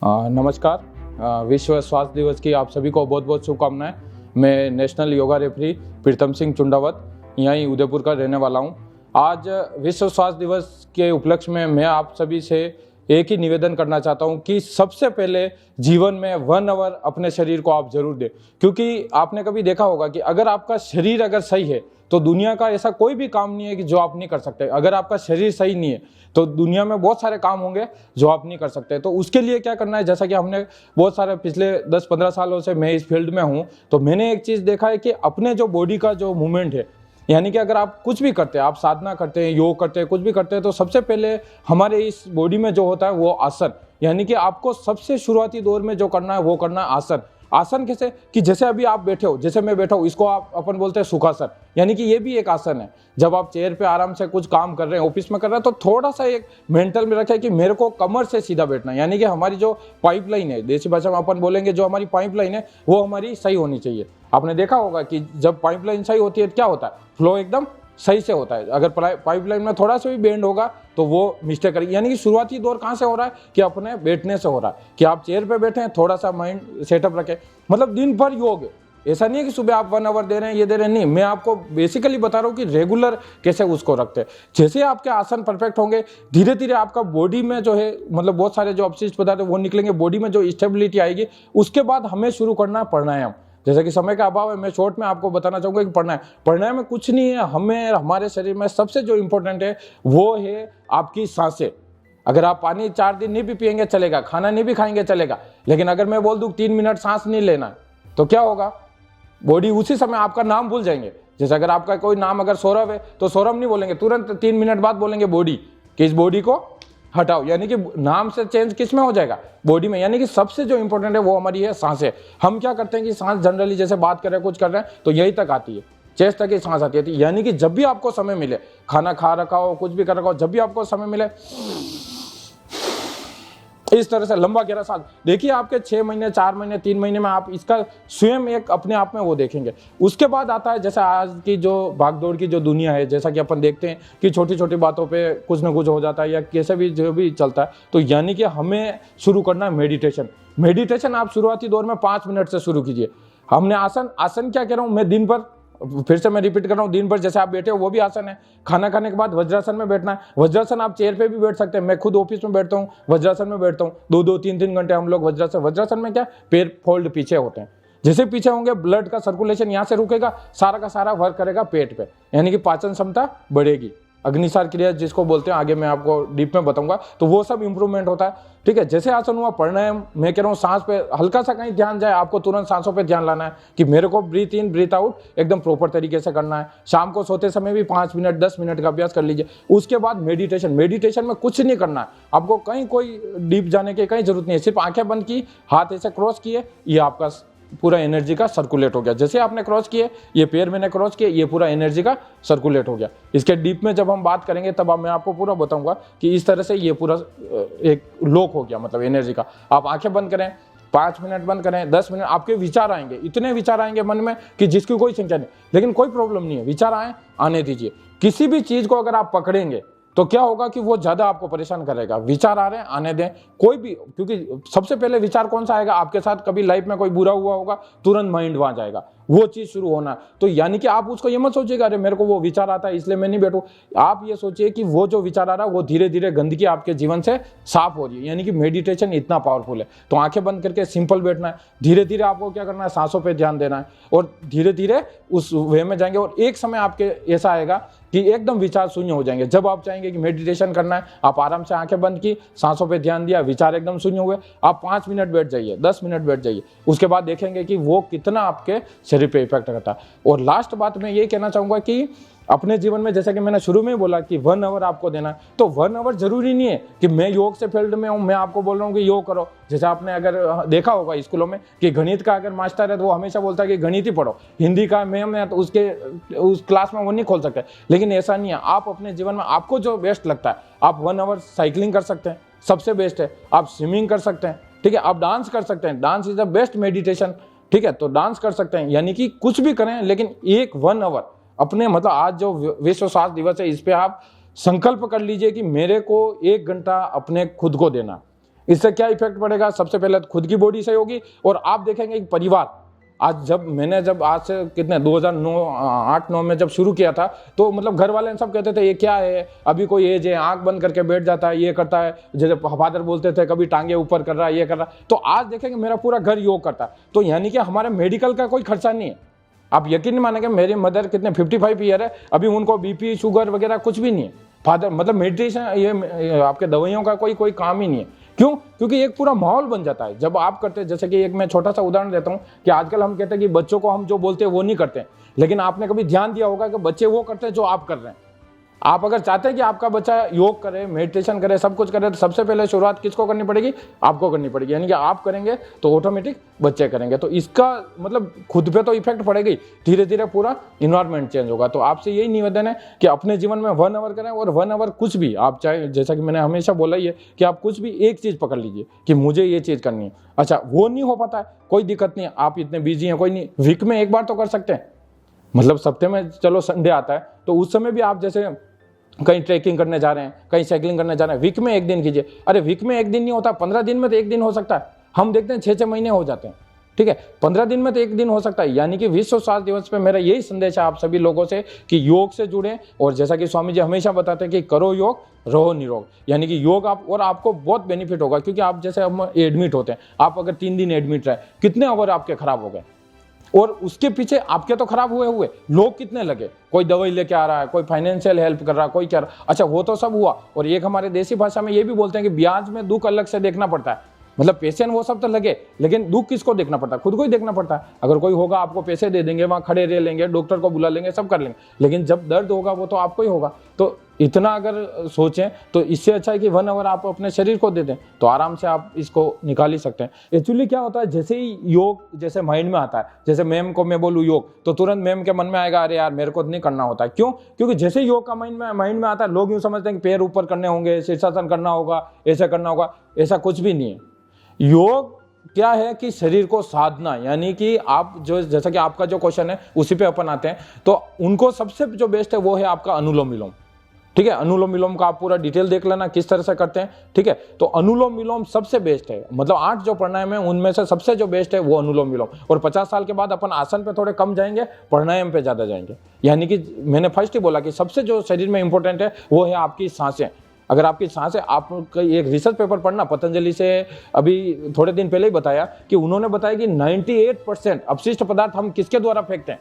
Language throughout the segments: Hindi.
नमस्कार। विश्व स्वास्थ्य दिवस की आप सभी को बहुत बहुत शुभकामनाएं। मैं नेशनल योगा रेफरी प्रीतम सिंह चुंडावत यहीं उदयपुर का रहने वाला हूं। आज विश्व स्वास्थ्य दिवस के उपलक्ष्य में मैं आप सभी से एक ही निवेदन करना चाहता हूं कि सबसे पहले जीवन में 1 आवर अपने शरीर को आप जरूर दें, क्योंकि आपने कभी देखा होगा कि अगर आपका शरीर अगर सही है तो दुनिया का ऐसा कोई भी काम नहीं है कि जो आप नहीं कर सकते। अगर आपका शरीर सही नहीं है तो दुनिया में बहुत सारे काम होंगे जो आप नहीं कर सकते। तो उसके लिए क्या करना है, जैसा कि हमने बहुत सारे पिछले 10-15 सालों से मैं इस फील्ड में हूँ, तो मैंने एक चीज़ देखा है कि अपने जो बॉडी का जो मूवमेंट है, यानी कि अगर आप कुछ भी करते हैं, आप साधना करते हैं, योग करते हैं, कुछ भी करते हैं, तो सबसे पहले हमारे इस बॉडी में जो होता है वो आसन, यानी कि आपको सबसे शुरुआती दौर में जो करना है वो करना है आसन। आसन कैसे कि जैसे अभी आप बैठे हो, जैसे मैं बैठा हूँ, इसको आप अपन बोलते हैं सुखासन, यानी कि ये भी एक आसन है। जब आप चेयर पे आराम से कुछ काम कर रहे हैं, ऑफिस में कर रहे हैं, तो थोड़ा सा एक मेंटल में रखें कि मेरे को कमर से सीधा बैठना है, यानी कि हमारी जो पाइपलाइन है, देसी भाषा में अपन बोलेंगे जो हमारी पाइपलाइन है वो हमारी सही होनी चाहिए। आपने देखा होगा कि जब पाइपलाइन सही होती है क्या होता है, फ्लो एकदम सही से होता है। अगर पाइपलाइन में थोड़ा सा भी बेंड होगा तो वो मिस्टेक करेगी। यानी कि शुरुआती दौर कहाँ से हो रहा है कि अपने बैठने से हो रहा है, कि आप चेयर पे बैठे हैं, थोड़ा सा माइंड सेटअप रखें। मतलब दिन भर योग है, ऐसा नहीं है कि सुबह आप 1 आवर दे रहे हैं, ये दे रहे हैं, नहीं। मैं आपको बेसिकली बता रहा हूँ कि रेगुलर कैसे उसको रखते हैं। जैसे आपके आसन परफेक्ट होंगे, धीरे धीरे आपका बॉडी में जो है, मतलब बहुत सारे जो अपशिष्ट पदार्थ है वो निकलेंगे, बॉडी में जो स्टेबिलिटी आएगी। उसके बाद हमें शुरू करना है प्राणायाम। जैसे कि समय का अभाव है, मैं शॉर्ट में आपको बताना चाहूँगा कि प्राणायाम में कुछ नहीं है। हमें हमारे शरीर में सबसे जो इम्पोर्टेंट है वो है आपकी सांसें। अगर आप पानी 4 दिन नहीं भी पिएंगे चलेगा, खाना नहीं भी खाएंगे चलेगा, लेकिन अगर मैं बोल दूं 3 मिनट सांस नहीं लेना तो क्या होगा, बॉडी उसी समय आपका नाम भूल जाएंगे। जैसे अगर आपका कोई नाम अगर सौरभ है तो सौरभ नहीं बोलेंगे, तुरंत 3 मिनट बाद बोलेंगे बॉडी, कि इस बॉडी को हटाओ। यानी कि नाम से चेंज किस में हो जाएगा, बॉडी में। यानी कि सबसे जो इंपॉर्टेंट है वो हमारी है सांसें। हम क्या करते हैं कि सांस जनरली जैसे बात कर रहे हैं, कुछ कर रहे हैं, तो यही तक आती है, चेस्ट तक ही सांस आती है। यानी कि जब भी आपको समय मिले, खाना खा रखा हो, कुछ भी कर रखा हो, जब भी आपको समय मिले इस तरह से लंबा गहरा सांस। देखिए आपके 6 महीने, 4 महीने, 3 महीने में आप इसका स्वयं एक अपने आप में वो देखेंगे। उसके बाद आता है जैसे आज की जो भागदौड़ की जो दुनिया है, जैसा कि अपन देखते हैं कि छोटी छोटी बातों पे कुछ ना कुछ हो जाता है या कैसे भी जो भी चलता है, तो यानी कि हमें शुरू करना है मेडिटेशन। आप शुरुआती दौर में 5 मिनट से शुरू कीजिए। हमने आसन क्या कह रहा हूँ मैं, दिन भर फिर से मैं रिपीट कर रहा हूँ, दिन भर जैसे आप बैठे हो वो भी आसन है। खाना खाने के बाद वज्रासन में बैठना है। वज्रासन आप चेयर पे भी बैठ सकते हैं, मैं खुद ऑफिस में बैठता हूँ, वज्रासन में बैठता हूँ, 2-2, 3-3 घंटे हम लोग वज्रासन में क्या, पैर फोल्ड पीछे होते हैं। जैसे पीछे होंगे ब्लड का सर्कुलेशन यहाँ से रुकेगा, सारा का सारा वर्क करेगा पेट पे, यानी कि पाचन क्षमता बढ़ेगी। अग्निसार क्रिया जिसको बोलते हैं, आगे मैं आपको डीप में बताऊंगा, तो वो सब इंप्रूवमेंट होता है। ठीक है, जैसे आसन हुआ प्राणायाम, मैं कह रहा हूँ सांस पे हल्का सा कहीं ध्यान जाए, आपको तुरंत सांसों पे ध्यान लाना है कि मेरे को ब्रीथ इन ब्रीथ आउट एकदम प्रॉपर तरीके से करना है। शाम को सोते समय भी 5 मिनट 10 मिनट का अभ्यास कर लीजिए। उसके बाद मेडिटेशन में कुछ नहीं करना है आपको, कहीं कोई डीप जाने की कहीं जरूरत नहीं है। सिर्फ आंखें बंद की, हाथ ऐसे क्रॉस किए, ये आपका पूरा एनर्जी का सर्कुलेट हो गया। जैसे आपने क्रॉस किए, ये पैर मैंने क्रॉस किए, ये पूरा एनर्जी का सर्कुलेट हो गया। इसके डीप में जब हम बात करेंगे तब मैं आपको पूरा बताऊंगा कि इस तरह से ये पूरा एक लॉक हो गया, मतलब एनर्जी का। आप आंखें बंद करें, 5 मिनट बंद करें, 10 मिनट, आपके विचार आएंगे, इतने विचार आएंगे मन में कि जिसकी कोई संख्या नहीं। लेकिन कोई प्रॉब्लम नहीं है, विचार आने दीजिए। किसी भी चीज को अगर आप पकड़ेंगे तो क्या होगा कि वो ज्यादा आपको परेशान करेगा। विचार आ रहे हैं, आने दें कोई भी, क्योंकि सबसे पहले विचार कौन सा आएगा, आपके साथ कभी लाइफ में कोई बुरा हुआ होगा, तुरंत माइंड वहां जाएगा, वो चीज शुरू होना। तो यानी कि आप उसको ये मत सोचिएगा अरे मेरे को वो विचार आता है इसलिए मैं नहीं बैठूं। आप ये सोचिए कि वो जो विचार आ रहा है वो धीरे धीरे गंदगी आपके जीवन से साफ हो रही है। यानी कि मेडिटेशन इतना पावरफुल है। तो आंखें बंद करके सिंपल बैठना है। धीरे धीरे आपको क्या करना है, सांसों पर ध्यान देना है, और धीरे धीरे उस वे में जाएंगे। और एक समय आपके ऐसा आएगा कि एकदम विचार शून्य हो जाएंगे। जब आप चाहेंगे कि मेडिटेशन करना है, आप आराम से आंखें बंद की, सांसों पे ध्यान दिया, विचार एकदम शून्य हुए, आप 5 मिनट बैठ जाइए, 10 मिनट बैठ जाइए। उसके बाद देखेंगे कि वो कितना आपके शरीर पे इफेक्ट करता है। और लास्ट बात मैं ये कहना चाहूंगा कि अपने जीवन में, जैसा कि मैंने शुरू में बोला कि 1 आवर आपको देना है, तो 1 आवर जरूरी नहीं है कि मैं योग से फील्ड में हूं, मैं आपको बोल रहा हूं कि योग करो। जैसे आपने अगर देखा होगा स्कूलों में कि गणित का अगर मास्टर है तो वो हमेशा बोलता है कि गणित ही पढ़ो। हिंदी का मैम है तो उस क्लास में वो नहीं खोल सकते। लेकिन ऐसा नहीं है, आप अपने जीवन में आपको जो बेस्ट लगता है, आप 1 आवर साइकिलिंग कर सकते हैं, सबसे बेस्ट है। आप स्विमिंग कर सकते हैं, ठीक है, आप डांस कर सकते हैं, dance is the best meditation. ठीक है, तो डांस कर सकते हैं, यानी कि कुछ भी करें, लेकिन एक 1 आवर अपने, मतलब आज जो विश्व स्वास्थ्य दिवस है इस पे आप संकल्प कर लीजिए कि मेरे को 1 घंटा अपने खुद को देना। इससे क्या इफेक्ट पड़ेगा? सबसे पहले तो खुद की बॉडी सही होगी, और आप देखेंगे एक परिवार, आज जब आज से कितने 2009 8-9 में जब शुरू किया था, तो मतलब घर वाले सब कहते थे ये क्या है, अभी कोई एज है, आंख बंद करके बैठ जाता है, ये करता है, जैसे फादर बोलते थे कभी टांगे ऊपर कर रहा है, ये कर रहा है। तो आज देखेंगे मेरा पूरा घर योग करता है। तो यानी कि हमारे मेडिकल का कोई खर्चा नहीं है। आप यकीन नहीं मानेंगे, मेरी मदर कितने 55 ईयर है, अभी उनको बीपी शुगर वगैरह कुछ भी नहीं है। फादर मतलब मेडिटेशन, ये आपके दवाइयों का कोई काम ही नहीं है। क्यों? क्योंकि एक पूरा माहौल बन जाता है जब आप करते हैं। जैसे कि एक मैं छोटा सा उदाहरण देता हूँ कि आजकल हम कहते हैं कि बच्चों को हम जो बोलते हैं वो नहीं करते हैं, लेकिन आपने कभी ध्यान दिया होगा कि बच्चे वो करते हैं जो आप कर रहे हैं। आप अगर चाहते हैं कि आपका बच्चा योग करे, मेडिटेशन करे, सब कुछ करे, तो सबसे पहले शुरुआत किसको करनी पड़ेगी? आपको करनी पड़ेगी। यानी कि आप करेंगे तो ऑटोमेटिक बच्चे करेंगे। तो इसका मतलब खुद पे तो इफेक्ट पड़ेगी, धीरे धीरे पूरा इन्वायरमेंट चेंज होगा। तो आपसे यही निवेदन है कि अपने जीवन में 1 आवर करें, और 1 आवर कुछ भी आप चाहे, जैसा कि मैंने हमेशा बोला ही है कि आप कुछ भी एक चीज़ पकड़ लीजिए कि मुझे ये चीज़ करनी है। अच्छा, वो नहीं हो पाता है, कोई दिक्कत नहीं है, आप इतने बिजी हैं, कोई नहीं, वीक में एक बार तो कर सकते हैं। मतलब सप्ताह में चलो संडे आता है, तो उस समय भी आप जैसे कहीं ट्रैकिंग करने जा रहे हैं, कहीं साइकिलिंग करने जा रहे हैं, वीक में एक दिन कीजिए। अरे वीक में एक दिन नहीं होता, 15 दिन में तो एक दिन हो सकता है। हम देखते हैं 6-6 महीने हो जाते हैं, ठीक है, 15 दिन में तो एक दिन हो सकता है। यानी कि विश्व स्वास्थ्य दिवस पे मेरा यही संदेश है आप सभी लोगों से कि योग से जुड़ें, और जैसा कि स्वामी जी हमेशा बताते हैं कि करो योग, रहो निरोग। यानी कि योग आप, और आपको बहुत बेनिफिट होगा, क्योंकि आप जैसे हम एडमिट होते हैं, आप अगर 3 दिन एडमिट रहे, कितने ओवर आपके खराब हो गए, और उसके पीछे आपके तो खराब हुए लोग कितने लगे, कोई दवाई लेके आ रहा है, कोई फाइनेंशियल हेल्प कर रहा है, कोई क्या। अच्छा, वो तो सब हुआ। और एक हमारे देसी भाषा में ये भी बोलते हैं कि ब्याज में दुख अलग से देखना पड़ता है। मतलब पेशेंट वो सब तो लगे, लेकिन दुख किसको देखना पड़ता है? खुद को ही देखना पड़ता है। अगर कोई होगा आपको पैसे दे देंगे, वहां खड़े रह लेंगे, डॉक्टर को बुला लेंगे, सब कर लेंगे, लेकिन जब दर्द होगा वो तो आपको ही होगा। तो इतना अगर सोचें तो इससे अच्छा है कि 1 आवर आप अपने शरीर को दे दें, तो आराम से आप इसको निकाल ही सकते हैं। एक्चुअली क्या होता है, जैसे ही योग जैसे माइंड में आता है, जैसे मैम को मैं बोलूँ योग, तो तुरंत मैम के मन में आएगा अरे यार मेरे को नहीं करना होता है। क्यों? क्योंकि जैसे योग का माइंड में आता है, लोग यूँ समझते हैं कि पैर ऊपर करने होंगे, शीर्षासन करना होगा, ऐसा करना होगा। ऐसा कुछ भी नहीं है। योग क्या है कि शरीर को साधना, यानी कि आप जो, जैसा कि आपका जो क्वेश्चन है उसी पे अपन आते हैं, तो उनको सबसे जो बेस्ट है वो है आपका अनुलोम विलोम। ठीक है, अनुलोम विलोम का आप पूरा डिटेल देख लेना किस तरह से करते हैं। ठीक है, तो अनुलोम विलोम सबसे बेस्ट है। मतलब 8 जो प्राणायाम है उनमें से सबसे जो बेस्ट है वो अनुलोम विलोम। और 50 साल के बाद अपन आसन पे थोड़े कम जाएंगे, प्राणायाम पे ज्यादा जाएंगे। यानी कि मैंने फर्स्ट ही बोला कि सबसे जो शरीर में इंपॉर्टेंट है वो है आपकी सांसें। अगर आपकी सांसें, आप एक रिसर्च पेपर पढ़ना पतंजलि से, अभी थोड़े दिन पहले ही बताया कि उन्होंने बताया कि 98% अपशिष्ट पदार्थ हम किसके द्वारा फेंकते हैं?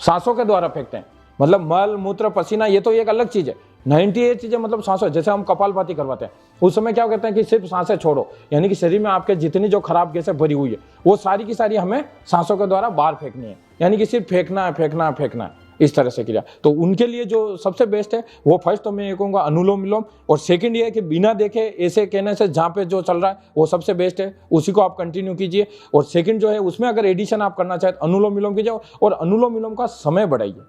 सांसों के द्वारा फेंकते हैं। मतलब मल मूत्र पसीना ये तो एक अलग चीज है, 98 चीजें मतलब सांसों। जैसे हम कपालभाति करवाते हैं उस समय क्या कहते हैं कि सिर्फ सांसें छोड़ो, यानी कि शरीर में आपके जितनी जो खराब गैसें भरी हुई है वो सारी की सारी हमें सांसों के द्वारा बाहर फेंकनी है। यानी कि सिर्फ फेंकना है, फेंकना है, फेंकना है, इस तरह से क्रिया। तो उनके लिए जो सबसे बेस्ट है वो फर्स्ट तो मैं ये कहूँगा अनुलोम विलोम, और सेकंड ये है कि बिना देखे ऐसे कहने से जहाँ पे जो चल रहा है वो सबसे बेस्ट है, उसी को आप कंटिन्यू कीजिए। और सेकंड जो है उसमें अगर एडिशन आप करना चाहते अनुलोम विलोम कीजिए, और अनुलोम विलोम का समय बढ़ाइए।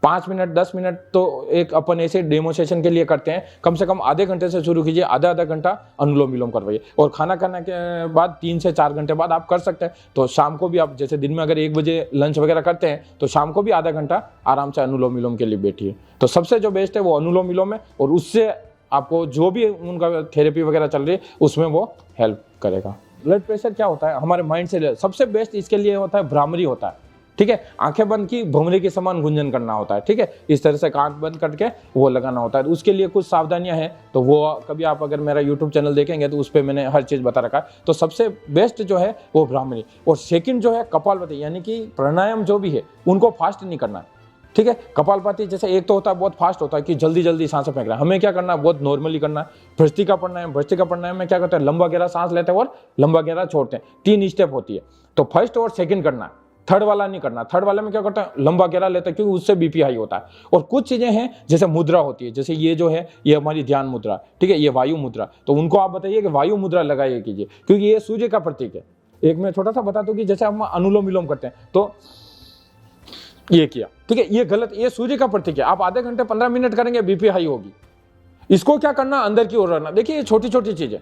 5 मिनट 10 मिनट तो एक अपन ऐसे डेमो सेशन के लिए करते हैं, कम से कम आधे घंटे से शुरू कीजिए, आधा घंटा अनुलोम विलोम करवाइए। और खाना खाने के बाद 3 से 4 घंटे बाद आप कर सकते हैं। तो शाम को भी आप, जैसे दिन में अगर 1 बजे लंच वगैरह करते हैं तो शाम को भी आधा घंटा आराम से अनुलोम विलोम के लिए बैठिए। तो सबसे जो बेस्ट है वो अनुलोम विलोम है, और उससे आपको जो भी उनका थेरेपी वगैरह चल रही है उसमें वो हेल्प करेगा। ब्लड प्रेशर क्या होता है हमारे माइंड से सबसे बेस्ट इसके लिए होता है भ्रामरी होता है। ठीक है, आंखें बंद की भुमरी के समान गुंजन करना होता है। ठीक है, इस तरह से आंख बंद करके वो लगाना होता है। उसके लिए कुछ सावधानियां हैं, तो वो कभी आप अगर मेरा YouTube चैनल देखेंगे तो उस पर मैंने हर चीज़ बता रखा है। तो सबसे बेस्ट जो है वो भ्रामरी, और सेकंड जो है कपालभाति, यानी कि प्राणायाम जो भी है उनको फास्ट नहीं करना है। ठीक है, कपालभाति जैसे एक तो होता है बहुत फास्ट होता है कि जल्दी जल्दी सांसें फेंक रहा है, हमें क्या करना है बहुत नॉर्मली करना है। भ्रष्टिका प्राणायाम में क्या करते हैं, लंबा गहरा सांस लेते हैं और लंबा गहरा छोड़ते हैं, 3 स्टेप होती है। तो फर्स्ट और सेकंड करना है, थर्ड वाला नहीं करना। थर्ड वाले में क्या करते हैं, लंबा गहरा लेते हैं क्योंकि उससे बीपी हाई होता है। और कुछ चीजें हैं जैसे मुद्रा होती है, जैसे ये जो है ये हमारी ध्यान मुद्रा, ठीक है, ये वायु मुद्रा, तो उनको आप बताइए कि वायु मुद्रा लगाइए कीजिए, क्योंकि ये सूर्य का प्रतीक है। एक मैं छोटा सा बता दूं कि जैसे हम अनुलोम विलोम करते हैं तो ये किया, ठीक है, ये गलत, ये सूर्य का प्रतीक है। आप आधे घंटे 15 मिनट करेंगे बीपी हाई होगी। इसको क्या करना, अंदर की ओर रहना। देखिए ये छोटी छोटी चीजें,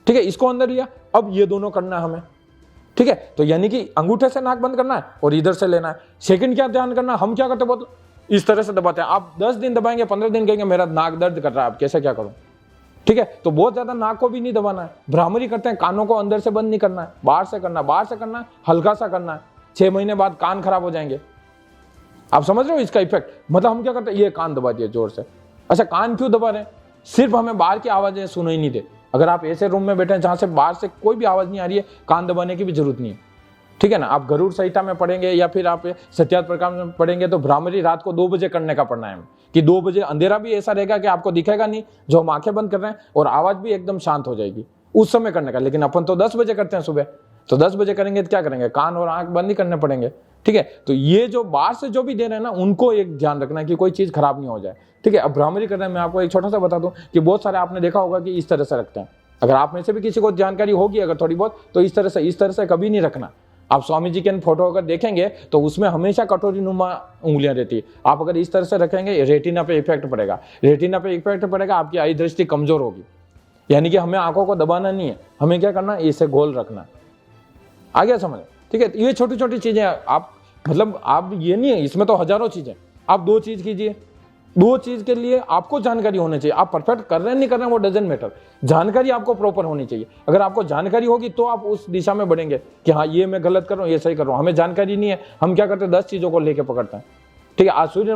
ठीक है, इसको अंदर लिया, अब ये दोनों करना है हमें। ठीक है, तो यानी कि अंगूठे से नाक बंद करना है और इधर से लेना है। सेकंड क्या ध्यान करना, हम क्या करते हैं बहुत इस तरह से दबाते हैं। आप 10 दिन दबाएंगे, 15 दिन कहेंगे मेरा नाक दर्द कर रहा है, अब कैसे क्या करूं। ठीक है। तो बहुत ज्यादा नाक को भी नहीं दबाना है। भ्रामरी करते हैं, कानों को अंदर से बंद नहीं करना है, बाहर से करना है, हल्का सा करना है। 6 महीने बाद कान खराब हो जाएंगे। आप समझ रहे हो इसका इफेक्ट? मतलब हम क्या करते हैं, ये कान दबा दिया जोर से। अच्छा, कान क्यों दबा रहे हैं? सिर्फ हमें बाहर की आवाजें सुनाई नहीं दे। अगर आप ऐसे रूम में बैठे हैं जहां से बाहर से कोई भी आवाज नहीं आ रही है, कान दबाने की भी जरूरत नहीं है, ठीक है ना। आप गरुड़ संहिता में पढ़ेंगे या फिर आप सत्यार्थ प्रकाश में पढ़ेंगे तो भ्रामरी रात को 2 बजे करने का प्राणायाम, कि 2 बजे अंधेरा भी ऐसा रहेगा कि आपको दिखेगा नहीं, जो हम आंखें बंद कर रहे हैं, और आवाज भी एकदम शांत हो जाएगी, उस समय करने का। लेकिन अपन तो 10 बजे करते हैं सुबह, तो 10 बजे करेंगे तो क्या करेंगे, कान और आंख बंद ही करने पड़ेंगे, ठीक है। तो ये जो बाहर से जो भी दे रहे हैं ना, उनको एक ध्यान रखना है कि कोई चीज खराब नहीं हो जाए, ठीक है। अब भ्रामरी करने में आपको एक छोटा सा बता दूं कि बहुत सारे आपने देखा होगा कि इस तरह से रखते हैं। अगर आप में से भी किसी को जानकारी होगी अगर थोड़ी बहुत, तो इस तरह से कभी नहीं रखना। आप स्वामी जी के फोटो अगर देखेंगे तो उसमें हमेशा कटोरी नुमा उंगलियां रहती है। आप अगर इस तरह से रखेंगे, रेटिना पे इफेक्ट पड़ेगा, आपकी आई दृष्टि कमजोर होगी। यानी कि हमें आंखों को दबाना नहीं है, हमें क्या करना है, इसे गोल रखना। आ गया समझ? ठीक है। ये छोटी छोटी चीजें आप, मतलब आप ये नहीं है, इसमें तो हजारों चीजें। आप 2 चीज कीजिए, 2 चीज के लिए आपको जानकारी होनी चाहिए। आप परफेक्ट कर रहे हैं नहीं कर रहे हैं वो डजंट मैटर, जानकारी आपको प्रॉपर होनी चाहिए। अगर आपको जानकारी होगी तो आप उस दिशा में बढ़ेंगे कि हाँ ये मैं गलत कर रहा हूँ, ये सही कर रहा हूँ। हमें जानकारी नहीं है, हम क्या करते हैं, 10 चीजों को लेके पकड़ते हैं, ठीक है। आज सूर्य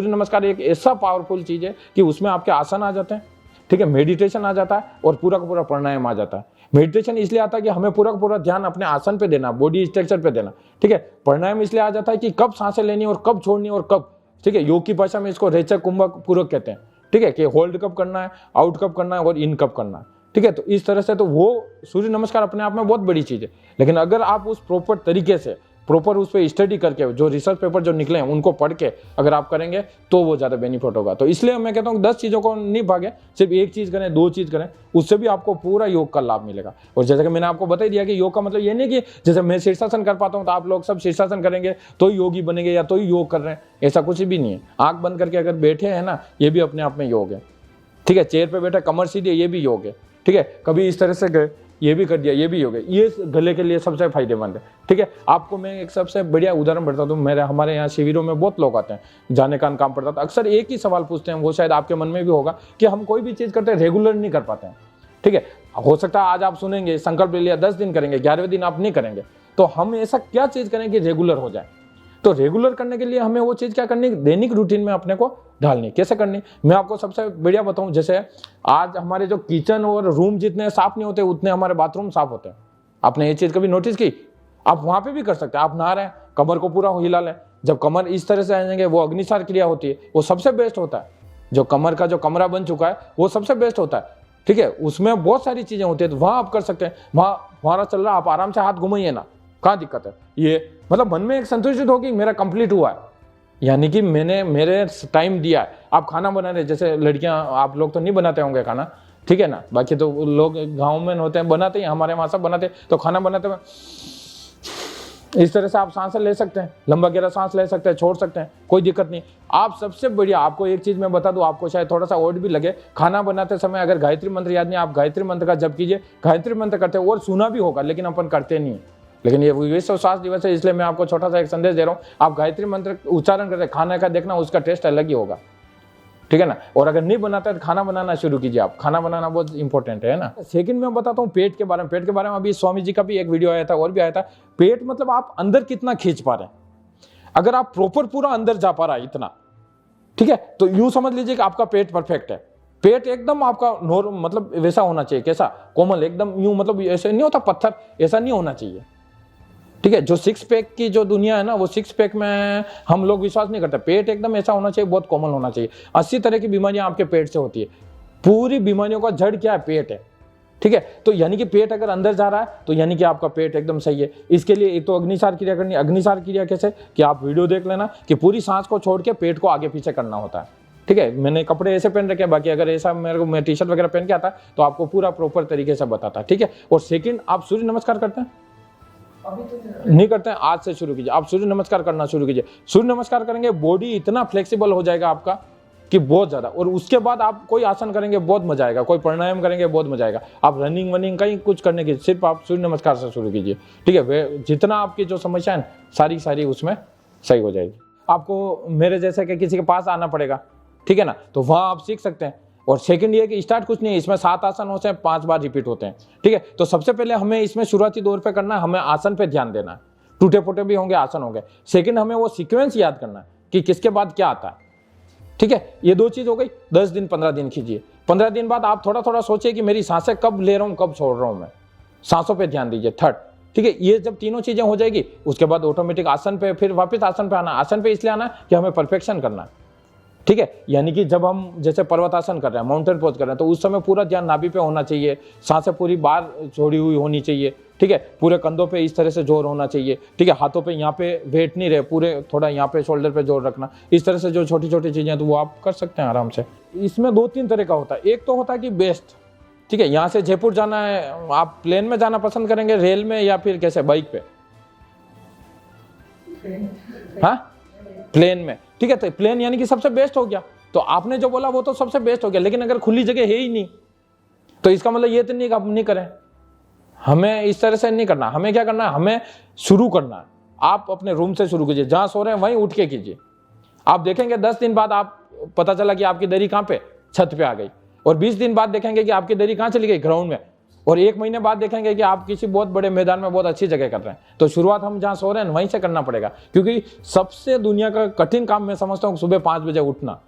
नमस्कार एक ऐसा पावरफुल चीज है कि उसमें आपके आसन आ जाते हैं, ठीक है, मेडिटेशन आ जाता है और पूरा का पूरा प्राणायाम आ जाता है। मेडिटेशन इसलिए आता है कि हमें पूरा का पूरा ध्यान अपने आसन पे देना, बॉडी स्ट्रक्चर पे देना, ठीक है। प्राणायाम इसलिए आ जाता है कि कब सांसें लेनी और कब छोड़नी और कब, ठीक है। योग की भाषा में इसको रेचक कुंभक पूरक कहते हैं, ठीक है, कि होल्ड कब करना है, आउट कब करना है और इन कब करना है, ठीक है। तो इस तरह से तो वो सूर्य नमस्कार अपने आप में बहुत बड़ी चीज है। लेकिन अगर आप उस प्रॉपर तरीके से, प्रॉपर उस पर स्टडी करके, जो रिसर्च पेपर जो निकले हैं उनको पढ़ के अगर आप करेंगे तो वो ज्यादा बेनिफिट होगा। तो इसलिए मैं कहता हूँ 10 चीजों को नहीं भागे, सिर्फ एक चीज करें, 2 चीज करें, उससे भी आपको पूरा योग का लाभ मिलेगा। और जैसे कि मैंने आपको बता ही दिया कि योग का मतलब ये नहीं कि जैसे मैं शीर्षासन कर पाता हूँ तो आप लोग सब शीर्षासन करेंगे तो ही योगी बनेंगे या तो ही योग कर रहे हैं, ऐसा कुछ भी नहीं है। आंख बंद करके अगर बैठे हैं ना, ये भी अपने आप में योग है, ठीक है। चेयर पे बैठे कमर सीधी, ये भी योग है, ठीक है। कभी इस तरह से गए, ये भी कर दिया, ये भी योग है। ये गले के लिए सबसे फायदेमंद है, ठीक है। आपको मैं एक सबसे बढ़िया उदाहरण बताता हूँ। हमारे यहाँ शिविरों में बहुत लोग आते हैं, जाने का काम पड़ता था, अक्सर एक ही सवाल पूछते हैं, वो शायद आपके मन में भी होगा कि हम कोई भी चीज करते हैं रेगुलर नहीं कर पाते हैं, ठीक है। हो सकता है आज आप सुनेंगे, संकल्प ले लिया 10 दिन करेंगे, 11वें दिन आप नहीं करेंगे, तो हम ऐसा क्या चीज करें कि रेगुलर हो जाए। तो रेगुलर करने के लिए हमें वो चीज क्या करनी, दैनिक रूटीन में अपने को ढालनी। कैसे करनी, मैं आपको सबसे बढ़िया बताऊं। जैसे आज हमारे जो किचन और रूम जितने साफ नहीं होते उतने हमारे बाथरूम साफ होते हैं। आपने ये चीज कभी नोटिस की? आप वहां पे भी कर सकते हैं। आप नहा रहे हैं, कमर को पूरा हिला लें। जब कमर इस तरह से आ जाएंगे, वो अग्निसार क्रिया होती है, वो सबसे बेस्ट होता है। जो कमर का जो कमरा बन चुका है वो सबसे बेस्ट होता है, ठीक है। उसमें बहुत सारी चीजें होती है, तो वहां आप कर सकते हैं। वहां फुहारा चल रहा, आप आराम से हाथ घुमाइए ना, कहाँ दिक्कत है। ये मतलब मन में एक संतुष्ट होगी, मेरा कंप्लीट हुआ है, यानी कि मैंने मेरे टाइम दिया है। आप खाना बना रहे, जैसे लड़कियां, आप लोग तो नहीं बनाते होंगे खाना, ठीक है ना, बाकी तो लोग गांव में होते हैं, बनाते हैं, हमारे वहां सब बनाते हैं। तो खाना बनाते हुए इस तरह से आप सांस ले सकते हैं, लंबा गहरा सांस ले सकते हैं, छोड़ सकते हैं, कोई दिक्कत नहीं। आप सबसे बढ़िया, आपको एक चीज मैं बता दूं, आपको शायद थोड़ा सा ओड भी लगे, खाना बनाते समय अगर गायत्री मंत्र याद नहीं, आप गायत्री मंत्र का जप कीजिए। गायत्री मंत्र करते हैं और सुना भी होगा, लेकिन अपन करते नहीं है। लेकिन ये विश्व स्वास्थ्य दिवस है, इसलिए मैं आपको छोटा सा एक संदेश दे रहा हूँ। आप गायत्री मंत्र उच्चारण करते, खाने का देखना, उसका टेस्ट अलग ही होगा, ठीक है ना। और अगर नहीं बनाता है तो खाना बनाना शुरू कीजिए। आप खाना बनाना बहुत इंपॉर्टेंट है ना। सेकंड में बताता हूँ पेट के बारे में। पेट के बारे में अभी स्वामी जी का भी एक वीडियो आया था और भी आया था। पेट मतलब आप अंदर कितना खींच पा रहे हैं। अगर आप प्रॉपर पूरा अंदर जा पा रहा है इतना, ठीक है, तो यूं समझ लीजिए कि आपका पेट परफेक्ट है। पेट एकदम आपका मतलब वैसा होना चाहिए, कैसा, कोमल एकदम, यूं मतलब ऐसे नहीं होता पत्थर, ऐसा नहीं होना चाहिए, ठीक है। जो 6 पैक की जो दुनिया है ना, वो 6 पैक में हम लोग विश्वास नहीं करते। पेट एकदम ऐसा होना चाहिए, बहुत कोमल होना चाहिए। 80 तरह की बीमारियां आपके पेट से होती है। पूरी बीमारियों का जड़ क्या है, पेट है, ठीक है। तो यानी कि पेट अगर अंदर जा रहा है तो यानी कि आपका पेट एकदम सही है। इसके लिए एक तो अग्निसार क्रिया करनी है। अग्निसार क्रिया कैसे, कि आप वीडियो देख लेना कि पूरी सांस को छोड़ के पेट को आगे पीछे करना होता है, ठीक है। मैंने कपड़े ऐसे पहन रखे हैं, बाकी अगर ऐसा मेरे को, मैं टी शर्ट वगैरह पहन के आता तो आपको पूरा प्रॉपर तरीके से बताता, ठीक है। और सेकंड, आप सूर्य नमस्कार करते हैं? अभी तो नहीं करते हैं, आज से शुरू कीजिए। आप सूर्य नमस्कार करना शुरू कीजिए। सूर्य नमस्कार करेंगे, बॉडी इतना फ्लेक्सिबल हो जाएगा आपका कि बहुत ज्यादा। और उसके बाद आप कोई आसन करेंगे, बहुत मजा आएगा। कोई प्राणायाम करेंगे, बहुत मजा आएगा। आप रनिंग वनिंग कहीं कुछ करने की, सिर्फ आप सूर्य नमस्कार से शुरू कीजिए, ठीक है। जितना आपकी जो समस्या है सारी उसमें सही हो जाएगी। आपको मेरे जैसे कि किसी के पास आना पड़ेगा, ठीक है ना, तो वहां आप सीख सकते हैं। और सेकंड ये कि स्टार्ट कुछ नहीं है, इसमें 7 आसन होते हैं, 5 बार रिपीट होते हैं, ठीक है। तो सबसे पहले हमें इसमें शुरुआती दौर पे करना है, हमें आसन पे ध्यान देना है, टूटे फूटे भी होंगे आसन होंगे। सेकंड हमें वो सीक्वेंस याद करना है कि किसके बाद क्या आता है, ठीक है। ये 2 चीज हो गई। 10 दिन 15 दिन कीजिए। 15 दिन बाद आप थोड़ा थोड़ा सोचिए कि मेरी सांसें कब ले रहा हूँ, कब छोड़ रहा हूँ, मैं सांसों पे ध्यान दीजिए। थर्ड, ठीक है, ये जब तीनों चीजें हो जाएगी उसके बाद ऑटोमेटिक आसन पे, फिर वापस आसन पे आना। आसन पे इसलिए आना कि हमें परफेक्शन करना है, ठीक है। यानी कि जब हम जैसे पर्वतासन कर रहे हैं, माउंटेन पोज कर रहे हैं, तो उस समय पूरा ध्यान नाभि पे होना चाहिए, सांसें पूरी बाहर छोड़ी हुई होनी चाहिए, ठीक है। पूरे कंधों पे इस तरह से जोर होना चाहिए, ठीक है। हाथों पे यहाँ पे वेट नहीं रहे, पूरे थोड़ा यहाँ पे शोल्डर पे जोर रखना। इस तरह से जो छोटी छोटी चीजें हैं तो वो आप कर सकते हैं आराम से। इसमें 2-3 तरह का होता है। एक तो होता है कि बेस्ट, ठीक है, यहाँ से जयपुर जाना है, आप प्लेन में जाना पसंद करेंगे, रेल में, या फिर कैसे बाइक पे? हाँ, प्लेन में, ठीक है। तो प्लेन यानी कि सबसे बेस्ट हो गया। तो आपने जो बोला वो तो सबसे बेस्ट हो गया, लेकिन अगर खुली जगह है ही नहीं तो इसका मतलब ये तो नहीं कि आप नहीं करें। हमें इस तरह से नहीं करना। हमें क्या करना है, हमें शुरू करना है। आप अपने रूम से शुरू कीजिए, जहां सो रहे हैं वहीं उठ के कीजिए। आप देखेंगे 10 दिन बाद आप पता चला कि आपकी दरी कहां पे, छत पे आ गई। और 20 दिन बाद देखेंगे कि आपकी दरी कहां चली गई, ग्राउंड में। और 1 महीने बाद देखेंगे कि आप किसी बहुत बड़े मैदान में बहुत अच्छी जगह कर रहे हैं। तो शुरुआत हम जहां सो रहे हैं वहीं से करना पड़ेगा, क्योंकि सबसे दुनिया का कठिन काम मैं समझता हूँ सुबह 5 बजे उठना।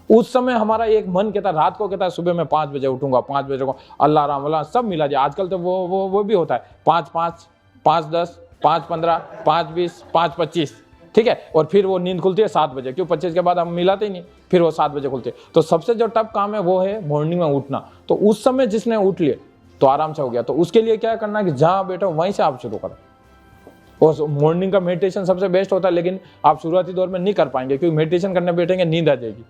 उस समय हमारा एक मन कहता, रात को कहता है सुबह मैं 5 बजे उठूंगा, 5 बजे को अल्लाह राम अल्लाह सब मिला जाए। आजकल तो वो भी होता है 5-5, 5-10, 5-15, 5-20, 5-25, ठीक है। और फिर वो नींद खुलती है 7 बजे, क्यों 25 के बाद हम मिलाते ही नहीं, फिर वो 7 बजे खुलती है। तो सबसे जो टफ काम है वो है मॉर्निंग में उठना। तो उस समय जिसने उठ लिए तो आराम से हो गया। तो उसके लिए क्या करना है कि जहां बैठो वहीं से आप शुरू करो। और मॉर्निंग का मेडिटेशन सबसे बेस्ट होता है, लेकिन आप शुरुआती दौर में नहीं कर पाएंगे, क्योंकि मेडिटेशन करने बैठेंगे नींद आ जाएगी।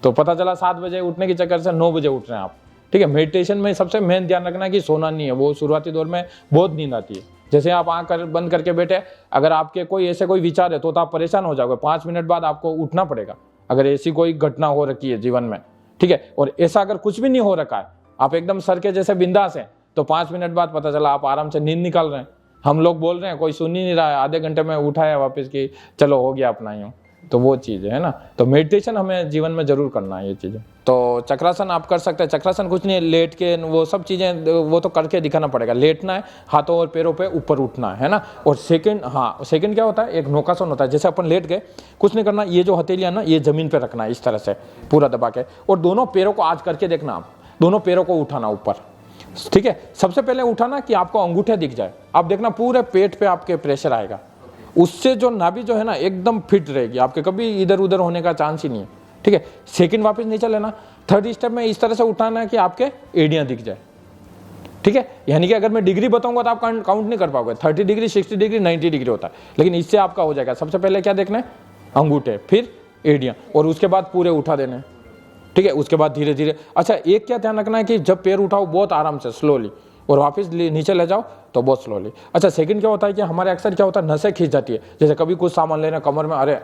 तो पता चला 7 बजे उठने के चक्कर से 9 बजे उठ रहे हैं आप, ठीक है। मेडिटेशन में सबसे मेन ध्यान रखना है कि सोना नहीं है। वो शुरुआती दौर में बहुत नींद आती है। जैसे आप आंख बंद करके बैठे, अगर आपके कोई ऐसे कोई विचार है तो आप परेशान हो जाओगे। 5 मिनट बाद आपको उठना पड़ेगा, अगर ऐसी कोई घटना हो रखी है जीवन में, ठीक है। और ऐसा अगर कुछ भी नहीं हो रखा है, आप एकदम सर के जैसे बिंदास हैं, तो 5 मिनट बाद पता चला आप आराम से नींद निकाल रहे हैं। हम लोग बोल रहे हैं, कोई सुन ही नहीं रहा है, आधे घंटे में उठाया वापस कि चलो हो गया अपना यूं। तो वो चीज़ है ना। तो मेडिटेशन हमें जीवन में जरूर करना है ये चीज़ें। तो चक्रासन आप कर सकते हैं। चक्रासन कुछ नहीं है, लेट के वो सब चीज़ें वो तो करके दिखाना पड़ेगा। लेटना है, हाथों और पैरों पे ऊपर उठना है ना। और सेकंड, हाँ सेकंड क्या होता है, एक नौकासन होता है। जैसे अपन लेट गए, कुछ नहीं करना, ये जो हथेलियाँ ना ये जमीन पे रखना है इस तरह से पूरा दबा के, और दोनों पैरों को आज करके देखना, आप दोनों पैरों को उठाना ऊपर, ठीक है। सबसे पहले उठाना कि आपको अंगूठे दिख जाए। आप देखना पूरे पेट पे आपके प्रेशर आएगा, उससे जो नाभि जो है ना एकदम फिट रहेगी, आपके कभी इधर उधर होने का चांस ही नहीं है, ठीक है। सेकंड वापस नीचे लेना। थर्ड स्टेप में इस तरह से उठाना है कि आपके एड़ियां दिख जाए, ठीक है। यानी कि अगर मैं डिग्री बताऊंगा तो आप काउंट नहीं कर पाओगे। 30 डिग्री, 60 डिग्री, 90 डिग्री होता है, लेकिन इससे आपका हो जाएगा। सबसे पहले क्या देखना है, अंगूठे, फिर एड़ियां, और उसके बाद पूरे उठा देने, ठीक है। उसके बाद धीरे धीरे। अच्छा, एक क्या ध्यान रखना है कि जब पैर उठाओ बहुत आराम से स्लोली, और वापस नीचे ले जाओ तो बहुत स्लोली। अच्छा, सेकंड क्या होता है कि हमारे अक्सर क्या होता है, नसें खींच जाती है। जैसे कभी कुछ सामान लेना कमर में, अरे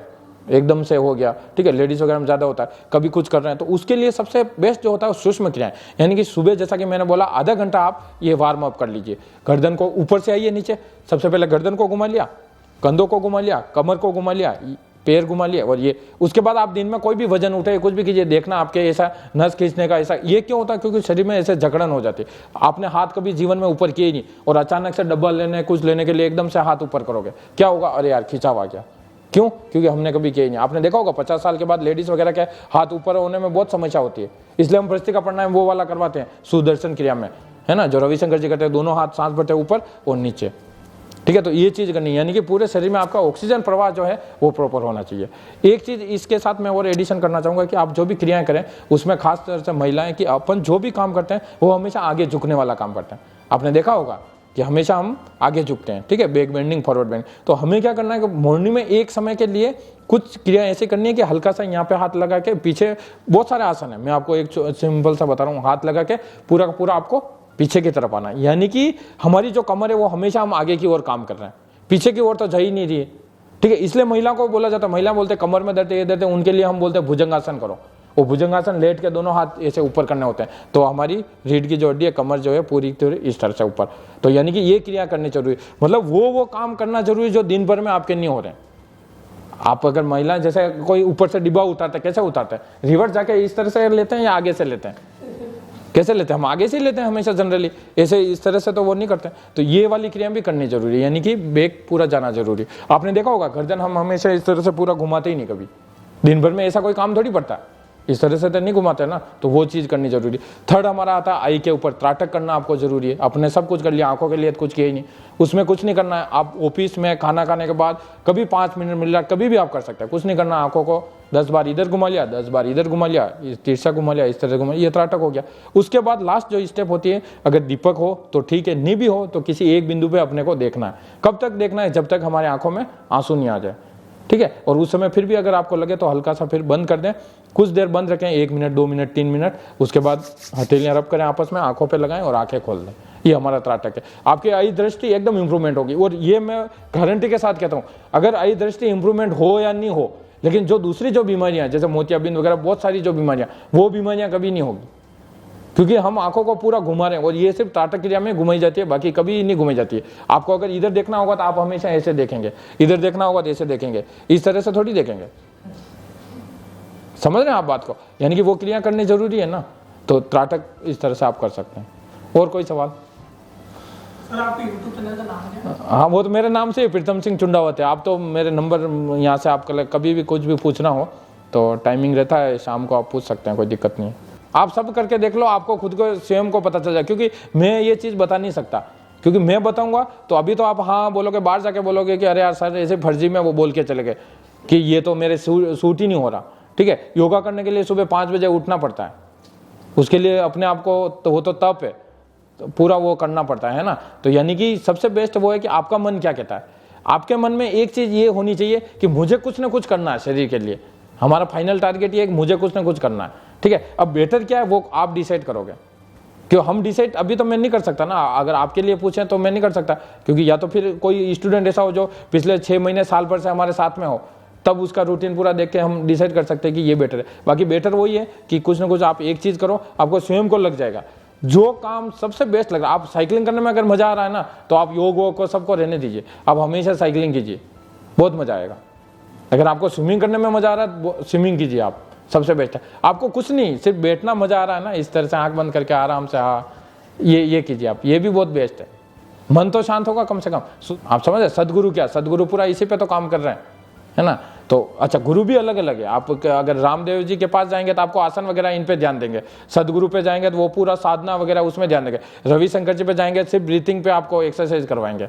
एकदम से हो गया, ठीक है। लेडीज वगैरह में ज़्यादा होता है, कभी कुछ कर रहे हैं, तो उसके लिए सबसे बेस्ट जो होता है सूक्ष्म क्रियाएं। यानी कि सुबह जैसा कि मैंने बोला आधा घंटा आप ये वार्म अप कर लीजिए। गर्दन को ऊपर से आइए नीचे, सबसे पहले गर्दन को घुमा लिया, कंधों को घुमा लिया, कमर को घुमा लिया, पैर घुमा लिया, और ये उसके बाद आप दिन में कोई भी वजन उठे, कुछ भी कीजिए, देखना आपके ऐसा नस खींचने का ऐसा। ये क्यों होता है, क्योंकि शरीर में ऐसे जकड़न हो जाती है। आपने हाथ कभी जीवन में ऊपर किए ही नहीं, और अचानक से डब्बा लेने, कुछ लेने के लिए एकदम से हाथ ऊपर करोगे, क्या होगा, अरे यार खिंचाव आ गया। क्यों? क्योंकि हमने कभी किया ही नहीं। आपने देखा होगा 50 साल के बाद लेडीज वगैरह के हाथ ऊपर होने में बहुत समस्या होती है, इसलिए हम भ्रष्टिका प्राणायाम वो वाला करवाते हैं सुदर्शन क्रिया में, है ना, जो रविशंकर जी करते हैं। दोनों हाथ सांस भरते हैं ऊपर और नीचे, ठीक है। तो ये चीज़ करनी, यानी कि पूरे शरीर में आपका ऑक्सीजन प्रवाह जो है वो प्रॉपर होना चाहिए। एक चीज़ इसके साथ मैं और एडिशन करना चाहूँगा कि आप जो भी क्रियाएं करें उसमें खास तौर से महिलाएं, कि अपन जो भी काम करते हैं वो हमेशा आगे झुकने वाला काम करते हैं। आपने देखा होगा कि हमेशा हम आगे झुकते हैं, ठीक है, बैक बेंडिंग, फॉरवर्ड बेंडिंग। तो हमें क्या करना है कि मॉर्निंग में एक समय के लिए कुछ क्रिया ऐसी करनी है कि हल्का सा यहाँ पे हाथ लगा के, पीछे बहुत सारे आसन है, मैं आपको एक सिंपल सा बता रहा हूँ, हाथ लगा के पूरा का पूरा आपको पीछे की तरफ आना है। यानी कि हमारी जो कमर है वो हमेशा हम आगे की ओर काम कर रहे हैं, पीछे की ओर तो जा ही नहीं रही है, ठीक है। इसलिए महिला को बोला जाता है, महिला बोलते कमर में दर्द, ये दर्द, उनके लिए हम बोलते हैं भुजंगासन करो। वो भुजंगासन लेट के दोनों हाथ ऐसे ऊपर करने होते हैं, तो हमारी रीढ़ की जो हड्डी है, कमर जो है पूरी इस तरह से ऊपर। तो यानी कि ये क्रिया करनी जरूरी, मतलब वो काम करना जरूरी जो दिन भर में आपके नहीं हो रहे हैं। आप अगर महिला जैसे कोई ऊपर से डिब्बा उतारते हैं, कैसे उतारते हैं? रिवर्स जाके इस तरह से लेते हैं या आगे से लेते हैं? कैसे लेते हैं? हम आगे से ही लेते हैं हमेशा जनरली, ऐसे इस तरह से तो वो नहीं करते। तो ये वाली क्रिया भी करनी जरूरी है, यानी कि बैक पूरा जाना जरूरी है। आपने देखा होगा गर्दन हम हमेशा इस तरह से पूरा घुमाते ही नहीं, कभी दिन भर में ऐसा कोई काम थोड़ी पड़ता है, इस तरह से तो नहीं घुमाते ना, तो वो चीज़ करनी जरूरी। थर्ड हमारा आता है आई के ऊपर, त्राटक करना आपको जरूरी है। अपने सब कुछ कर लिया, आंखों के लिए तो कुछ किया ही नहीं, उसमें कुछ नहीं करना है। आप ऑफिस में खाना खाने के बाद कभी 5 मिनट मिल रहा, कभी भी आप कर सकते हैं, कुछ नहीं करना। आंखों को 10 बार इधर घुमा लिया, 10 बार इधर घुमा लिया, तिरछा घुमा लिया, इस तरह से घुमा लिया, ये त्राटक हो गया। उसके बाद लास्ट जो स्टेप होती है, अगर दीपक हो तो ठीक है, नहीं भी हो तो किसी एक बिंदु पे अपने को देखना है। कब तक देखना है? जब तक हमारे आंखों में आंसू नहीं आ जाए, ठीक है। और उस समय फिर भी अगर आपको लगे तो हल्का सा फिर बंद कर दें, कुछ देर बंद रखें, 1 मिनट 2 मिनट 3 मिनट, उसके बाद हथेलियां रब करें आपस में, आंखों पे लगाएं और आंखें खोल दें। ये हमारा त्राटक है। आपकी आई दृष्टि एकदम इंप्रूवमेंट होगी। और ये मैं गारंटी के साथ कहता हूँ, अगर आई दृष्टि इंप्रूवमेंट हो या नहीं हो, लेकिन जो दूसरी जो बीमारियां जैसे मोतियाबिंद वगैरह बहुत सारी जो बीमारियां, वो बीमारियां कभी नहीं होगी, क्योंकि हम आंखों को पूरा घुमा रहे हैं। और ये सिर्फ त्राटक क्रिया में घुमाई जाती है, बाकी कभी नहीं घुमाई जाती है। आपको अगर इधर देखना होगा तो आप हमेशा ऐसे देखेंगे, इधर देखना होगा तो ऐसे देखेंगे, इस तरह से थोड़ी देखेंगे। समझ रहे हैं आप बात को? यानी कि वो क्रिया करनी जरूरी है ना, तो त्राटक इस तरह से आप कर सकते हैं। और कोई सवाल? सर आपके YouTube चैनल का नाम है? हाँ, वो तो मेरे नाम से प्रीतम सिंह चुंडावत है। आप तो मेरे नंबर यहाँ से आप कभी भी कुछ भी पूछना हो तो टाइमिंग रहता है, शाम को आप पूछ सकते हैं, कोई दिक्कत नहीं है। आप सब करके देख लो, आपको खुद को स्वयं को पता चल जाए, क्योंकि मैं ये चीज़ बता नहीं सकता, क्योंकि मैं बताऊंगा तो अभी तो आप हाँ बोलोगे, बाहर जाके बोलोगे कि अरे यार सर ऐसे फर्जी में वो बोल के चले गए कि ये तो मेरे सूट ही नहीं हो रहा, ठीक है। योगा करने के लिए सुबह 5 बजे उठना पड़ता है, उसके लिए अपने आप को तो वो तो तप है, तो पूरा वो करना पड़ता है ना। तो यानी कि सबसे बेस्ट वो है कि आपका मन क्या कहता है। आपके मन में एक चीज़ ये होनी चाहिए कि मुझे कुछ ना कुछ करना है शरीर के लिए, हमारा फाइनल टारगेट ये है कि मुझे कुछ ना कुछ करना है, ठीक है। अब बेटर क्या है वो आप डिसाइड करोगे, क्यों हम डिसाइड अभी तो मैं नहीं कर सकता ना। अगर आपके लिए पूछें तो मैं नहीं कर सकता, क्योंकि या तो फिर कोई स्टूडेंट ऐसा हो जो पिछले 6 महीने साल भर से हमारे साथ में हो, तब उसका रूटीन पूरा देख के हम डिसाइड कर सकते हैं कि ये बेटर है। बाकी बेटर वही है कि कुछ ना कुछ आप एक चीज़ करो, आपको स्वयं को लग जाएगा जो काम सबसे बेस्ट लग रहा है। आप साइकिलिंग करने में अगर मजा आ रहा है ना, तो आप योग वोग को सबको रहने दीजिए, आप हमेशा साइकिलिंग कीजिए, बहुत मजा आएगा। अगर आपको स्विमिंग करने में मजा आ रहा है, स्विमिंग कीजिए, आप सबसे बेस्ट है। आपको कुछ नहीं, सिर्फ बैठना मजा आ रहा है ना, इस तरह से आंख बंद करके आराम से, हाँ ये कीजिए आप, ये भी बहुत बेस्ट है। मन तो शांत होगा कम से कम। आप समझ रहे? सदगुरु क्या, सदगुरु पूरा इसी पे तो काम कर रहे हैं, है ना। तो अच्छा, गुरु भी अलग अलग है। आप अगर रामदेव जी के पास जाएंगे तो आपको आसन वगैरह इन पे ध्यान देंगे, सदगुरु पे जाएंगे तो वो पूरा साधना वगैरह उसमें ध्यान देंगे, रविशंकर जी पे जाएंगे सिर्फ ब्रीथिंग पे आपको एक्सरसाइज करवाएंगे,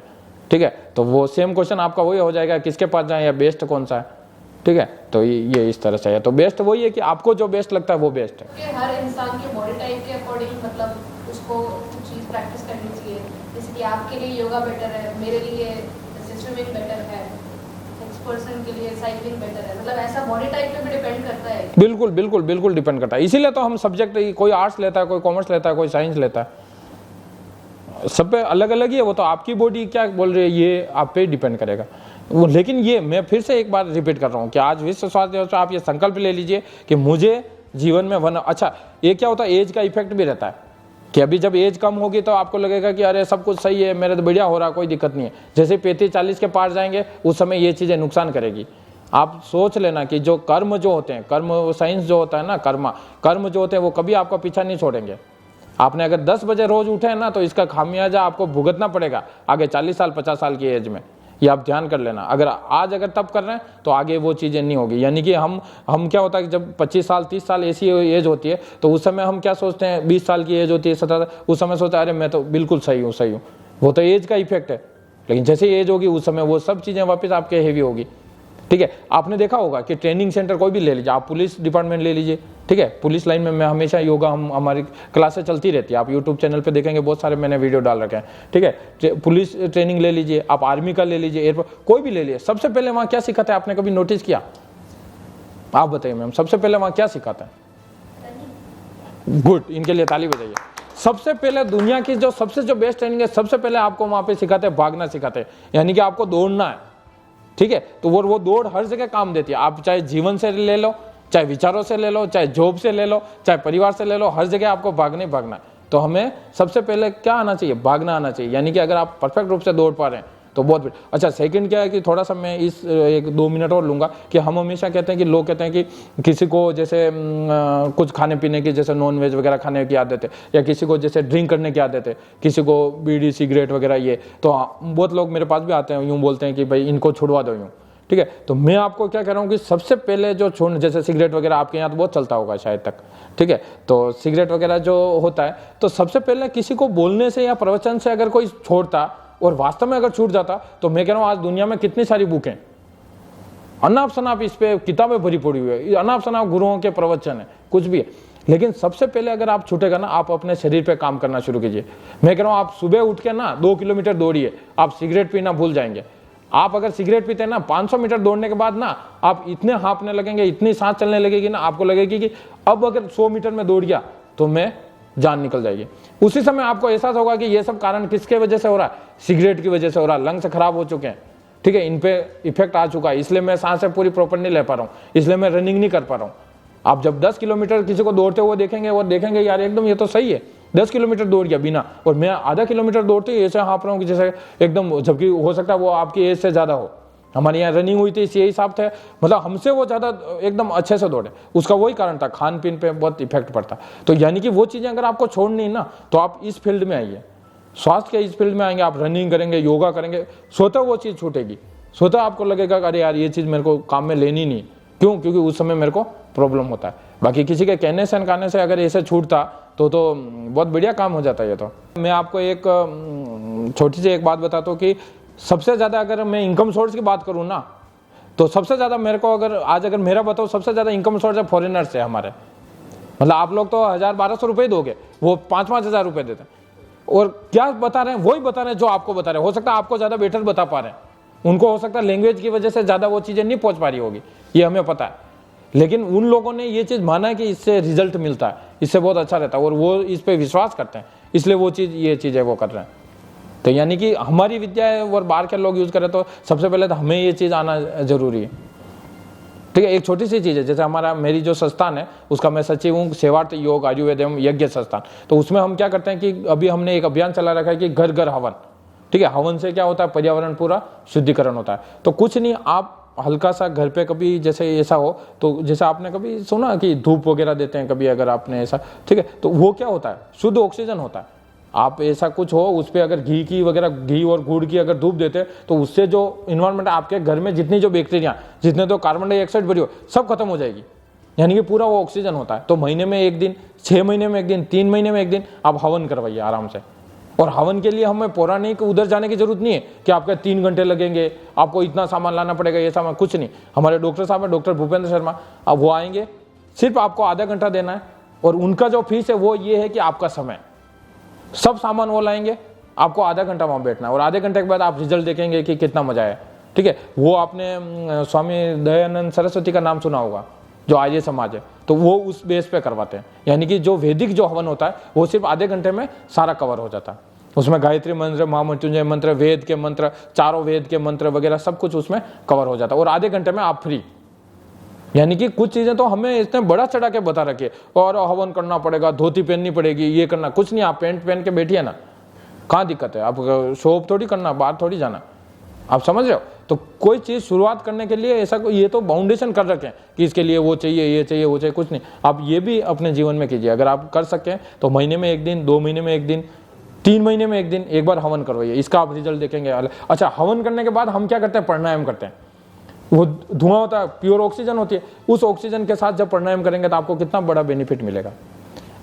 ठीक है। तो वो सेम क्वेश्चन आपका वही हो जाएगा, किसके पास जाए या बेस्ट कौन सा है, ठीक है। तो ये इस तरह से है। तो बेस्ट वही है कि आपको जो बेस्ट लगता है वो बेस्ट है। कि हर इंसान के बॉडी टाइप के अकॉर्डिंग मतलब उसको कुछ चीज़ प्रैक्टिस करनी चाहिए। जैसे कि आपके लिए योगा बेटर है, मेरे लिए स्विमिंग बेटर है, नेक्स्ट पर्सन के लिए साइकिलिंग बेटर है, मतलब ऐसा बॉडी टाइप पे भी डिपेंड करता है। बिल्कुल बिल्कुल बिल्कुल डिपेंड करता है। इसीलिए तो हम सब्जेक्ट, कोई आर्ट्स लेता है, कोई कॉमर्स लेता है, कोई साइंस लेता है, सब पे अलग अलग ही है। वो तो आपकी बॉडी क्या बोल रही है ये आप पे डिपेंड करेगा। लेकिन ये मैं फिर से एक बार रिपीट कर रहा हूँ कि आज विश्व स्वास्थ्य दिवस पे आप ये संकल्प ले लीजिए कि मुझे जीवन में अच्छा, ये क्या होता है, एज का इफेक्ट भी रहता है कि अभी जब एज कम होगी तो आपको लगेगा कि अरे सब कुछ सही है, मेरा तो बढ़िया हो रहा, कोई दिक्कत नहीं है। जैसे 35-40 के पार जाएंगे उस समय ये चीज़ें नुकसान करेगी। आप सोच लेना कि जो कर्म जो होते हैं, कर्म साइंस जो होता है ना, कर्म जो होते हैं वो कभी आपका पीछा नहीं छोड़ेंगे। आपने अगर 10 बजे रोज उठे हैं ना, तो इसका खामियाजा आपको भुगतना पड़ेगा आगे 40 साल 50 साल की एज में। ये आप ध्यान कर लेना। अगर तब कर रहे हैं तो आगे वो चीज़ें नहीं होगी। यानी कि हम क्या होता है कि जब 25 साल 30 साल ऐसी एज होती है तो उस समय हम क्या सोचते हैं, 20 साल की एज होती है 17, उस समय सोचते हैं अरे मैं तो बिल्कुल सही हूँ। वो तो एज का इफेक्ट है। लेकिन जैसे एज होगी उस समय वो सब चीज़ें वापस आपके हेवी होगी, ठीक है। आपने देखा होगा कि ट्रेनिंग सेंटर कोई भी ले लीजिए, आप पुलिस डिपार्टमेंट ले लीजिए, ठीक है। पुलिस लाइन में मैं हमेशा योगा, हमारी क्लासें चलती रहती है, आप यूट्यूब चैनल पे देखेंगे बहुत सारे मैंने वीडियो डाल रखे हैं, ठीक है। पुलिस ट्रेनिंग ले लीजिए, आप आर्मी का ले लीजिए, एयरपोर्ट कोई भी ले लीजिए, सबसे पहले वहाँ क्या सिखाता है, आपने कभी नोटिस किया? आप बताइए मैम, सबसे पहले वहाँ क्या सिखाता है? गुड, इनके लिए ताली बजाइए। सबसे पहले दुनिया की जो सबसे बेस्ट ट्रेनिंग है, सबसे पहले आपको वहाँ पे सिखाते हैं भागना सिखाते हैं, यानी कि आपको दौड़ना है, ठीक है। तो वो दौड़ हर जगह काम देती है। आप चाहे जीवन से ले लो, चाहे विचारों से ले लो, चाहे जॉब से ले लो, चाहे परिवार से ले लो, हर जगह आपको भागना ही भागना है। तो हमें सबसे पहले क्या आना चाहिए, भागना आना चाहिए। यानी कि अगर आप परफेक्ट रूप से दौड़ पा रहे हैं तो बहुत अच्छा। सेकंड क्या है कि थोड़ा सा मैं इस 1-2 मिनट और लूँगा कि हम हमेशा कहते हैं कि लोग कहते हैं कि किसी को जैसे कुछ खाने पीने की जैसे नॉन वेज वगैरह खाने की आदत है, या किसी को जैसे ड्रिंक करने की आदत है, किसी को बीड़ी सिगरेट वगैरह ये, तो बहुत लोग मेरे पास भी आते हैं यूँ बोलते हैं कि भाई इनको छुड़वा दो यूँ, ठीक है। तो मैं आपको क्या कह रहा हूँ कि सबसे पहले जो छोड़, जैसे सिगरेट वगैरह आपके यहाँ तो बहुत चलता होगा शायद तक, ठीक है, तो सिगरेट वगैरह जो होता है, तो सबसे पहले किसी को बोलने से या प्रवचन से अगर कोई छोड़ता और वास्तव में अगर छूट जाता, तो मैं कह रहा हूँ आज दुनिया में कितनी सारी बुकें, अनाप शनाप इस पे किताबें भरी पड़ी हुई है, अनाप शनाप गुरुओं के प्रवचन है, कुछ भी है। लेकिन सबसे पहले अगर आप छूटेगा ना, आप अपने शरीर पे काम करना शुरू कीजिए। मैं कह रहा हूँ आप सुबह उठ के ना 2 किलोमीटर दौड़िए, आप सिगरेट पीना भूल जाएंगे। आप अगर सिगरेट पीते हैं ना, 500 मीटर दौड़ने के बाद ना आप इतने हाँफने लगेंगे, इतनी सांस चलने लगेगी ना, आपको लगेगी कि अब अगर 100 मीटर में दौड़ गया तो मैं जान निकल जाएगी। उसी समय आपको एहसास होगा कि ये सब कारण किसके वजह से हो रहा है, सिगरेट की वजह से हो रहा है। लंग्स खराब हो चुके हैं, ठीक है, इन पे इफेक्ट आ चुका है, इसलिए मैं सांसें पूरी प्रॉपर नहीं ले पा रहा हूँ, इसलिए मैं रनिंग नहीं कर पा रहा हूँ। आप जब 10 किलोमीटर किसी को दौड़ते हुए देखेंगे, वो देखेंगे यार एकदम ये तो सही है, 10 किलोमीटर दौड़ गया बिना, और मैं आधा किलोमीटर दौड़ते ही ऐसे हाँफ रहा हूँ कि जैसे एकदम, जबकि हो सकता है वो आपकी एज से ज़्यादा हो। हमारे यहाँ रनिंग हुई थी, यही हिसाब था, मतलब हमसे वो ज़्यादा एकदम अच्छे से दौड़े। उसका वही कारण था, खान पीन पे बहुत इफेक्ट पड़ता। तो यानी कि वो चीज़ें अगर आपको छोड़नी है ना, तो आप इस फील्ड में आइए, स्वास्थ्य के इस फील्ड में आएंगे, आप रनिंग करेंगे, योगा करेंगे, स्वतः वो चीज़ छूटेगी। स्वतः आपको लगेगा कि अरे यार ये चीज़ मेरे को काम में लेनी नहीं। क्यों? क्योंकि उस समय मेरे को प्रॉब्लम होता है। बाकी किसी के कहने से नकाने से अगर ऐसे छूटता तो बहुत बढ़िया काम हो जाता है ये। तो मैं आपको एक छोटी सी एक बात बताता हूँ कि सबसे ज़्यादा अगर मैं इनकम सोर्स की बात करूँ ना, तो सबसे ज़्यादा मेरे को अगर मेरा बताओ, सबसे ज़्यादा इनकम सोर्स है फॉरेनर से हमारे। मतलब आप लोग तो 1000-1200 रुपये दोगे, वो 5-5 हज़ार रुपये देते हैं। और क्या बता रहे हैं, वही बता रहे हैं जो आपको बता रहे हैं। हो सकता है आपको ज़्यादा बेटर बता पा रहे हैं, उनको हो सकता है लैंग्वेज की वजह से ज़्यादा वो चीज़ें नहीं पहुँच पा रही होगी, ये हमें पता है। लेकिन उन लोगों ने ये चीज़ माना है कि इससे रिजल्ट मिलता है, इससे बहुत अच्छा रहता है, और वो इस पे विश्वास करते हैं, इसलिए वो चीज़ ये चीज़ है वो कर रहे हैं। तो यानी कि हमारी विद्या है और बाहर के लोग यूज़ करें, तो सबसे पहले तो हमें ये चीज़ आना जरूरी है, ठीक है। एक छोटी सी चीज़ है, जैसे मेरी जो संस्थान है उसका मैं सचिव हूँ, सेवार्थ योग आयुर्वेद एवं यज्ञ संस्थान। तो उसमें हम क्या करते हैं कि अभी हमने एक अभियान चला रखा है कि घर घर हवन, ठीक है। हवन से क्या होता है, पर्यावरण पूरा शुद्धिकरण होता है। तो कुछ नहीं, आप हल्का सा घर पे कभी जैसे ऐसा हो, तो जैसे आपने कभी सुना कि धूप वगैरह देते हैं कभी, अगर आपने ऐसा, ठीक है, तो वो क्या होता है, शुद्ध ऑक्सीजन होता है। आप ऐसा कुछ हो उस पर अगर घी और गुड़ की अगर धूप देते हैं, तो उससे जो इन्वायरमेंट आपके घर में जितनी जो बैक्टीरिया, जितने तो कार्बन डाइऑक्साइड भरी हो, सब खत्म हो जाएगी। यानी कि पूरा वो ऑक्सीजन होता है। तो महीने में 1 दिन, 6 महीने में 1 दिन, 3 महीने में 1 दिन आप हवन करवाइए आराम से। और हवन के लिए हमें पौराणिक उधर जाने की जरूरत नहीं है कि आपके 3 घंटे लगेंगे, आपको इतना सामान लाना पड़ेगा, ये सामान कुछ नहीं। हमारे डॉक्टर साहब हैं, डॉक्टर भूपेंद्र शर्मा, अब वो आएंगे, सिर्फ आपको आधा घंटा देना है, और उनका जो फीस है वो ये है कि आपका समय, सब सामान वो लाएंगे, आपको आधा घंटा वहाँ बैठना है, और आधे घंटे के बाद आप रिजल्ट देखेंगे कि कितना मजा आया, ठीक है। वो आपने स्वामी दयानंद सरस्वती का नाम सुना होगा, जो आर्य समाज है, तो वो उस बेस पे करवाते हैं। यानी कि जो वैदिक जो हवन होता है वो सिर्फ आधे घंटे में सारा कवर हो जाता है। उसमें गायत्री मंत्र, महामृत्युंजय मंत्र, वेद के मंत्र, चारों वेद के मंत्र वगैरह सब कुछ उसमें कवर हो जाता है, और आधे घंटे में आप फ्री। यानी कि कुछ चीज़ें तो हमें इतने बड़ा चढ़ा के बता रखे, और हवन करना पड़ेगा, धोती पहननी पड़ेगी, ये करना, कुछ नहीं, आप पैंट पहन के बैठिए ना, कहाँ दिक्कत है। आप शॉप थोड़ी करना, बाहर थोड़ी जाना, आप समझ रहे हो। तो कोई चीज़ शुरुआत करने के लिए ऐसा ये तो बाउंडेशन कर रखे हैं कि इसके लिए वो चाहिए, ये चाहिए, वो चाहिए, कुछ नहीं। आप ये भी अपने जीवन में कीजिए, अगर आप कर सकें तो महीने में 1 दिन, 2 महीने में 1 दिन, 3 महीने में 1 दिन एक बार हवन करवाइए, इसका आप रिजल्ट देखेंगे। अच्छा, हवन करने के बाद हम क्या करते हैं, प्राणायाम करते हैं। वो धुआं होता है, प्योर ऑक्सीजन होती है, उस ऑक्सीजन के साथ जब प्राणायाम करेंगे तो आपको कितना बड़ा बेनिफिट मिलेगा।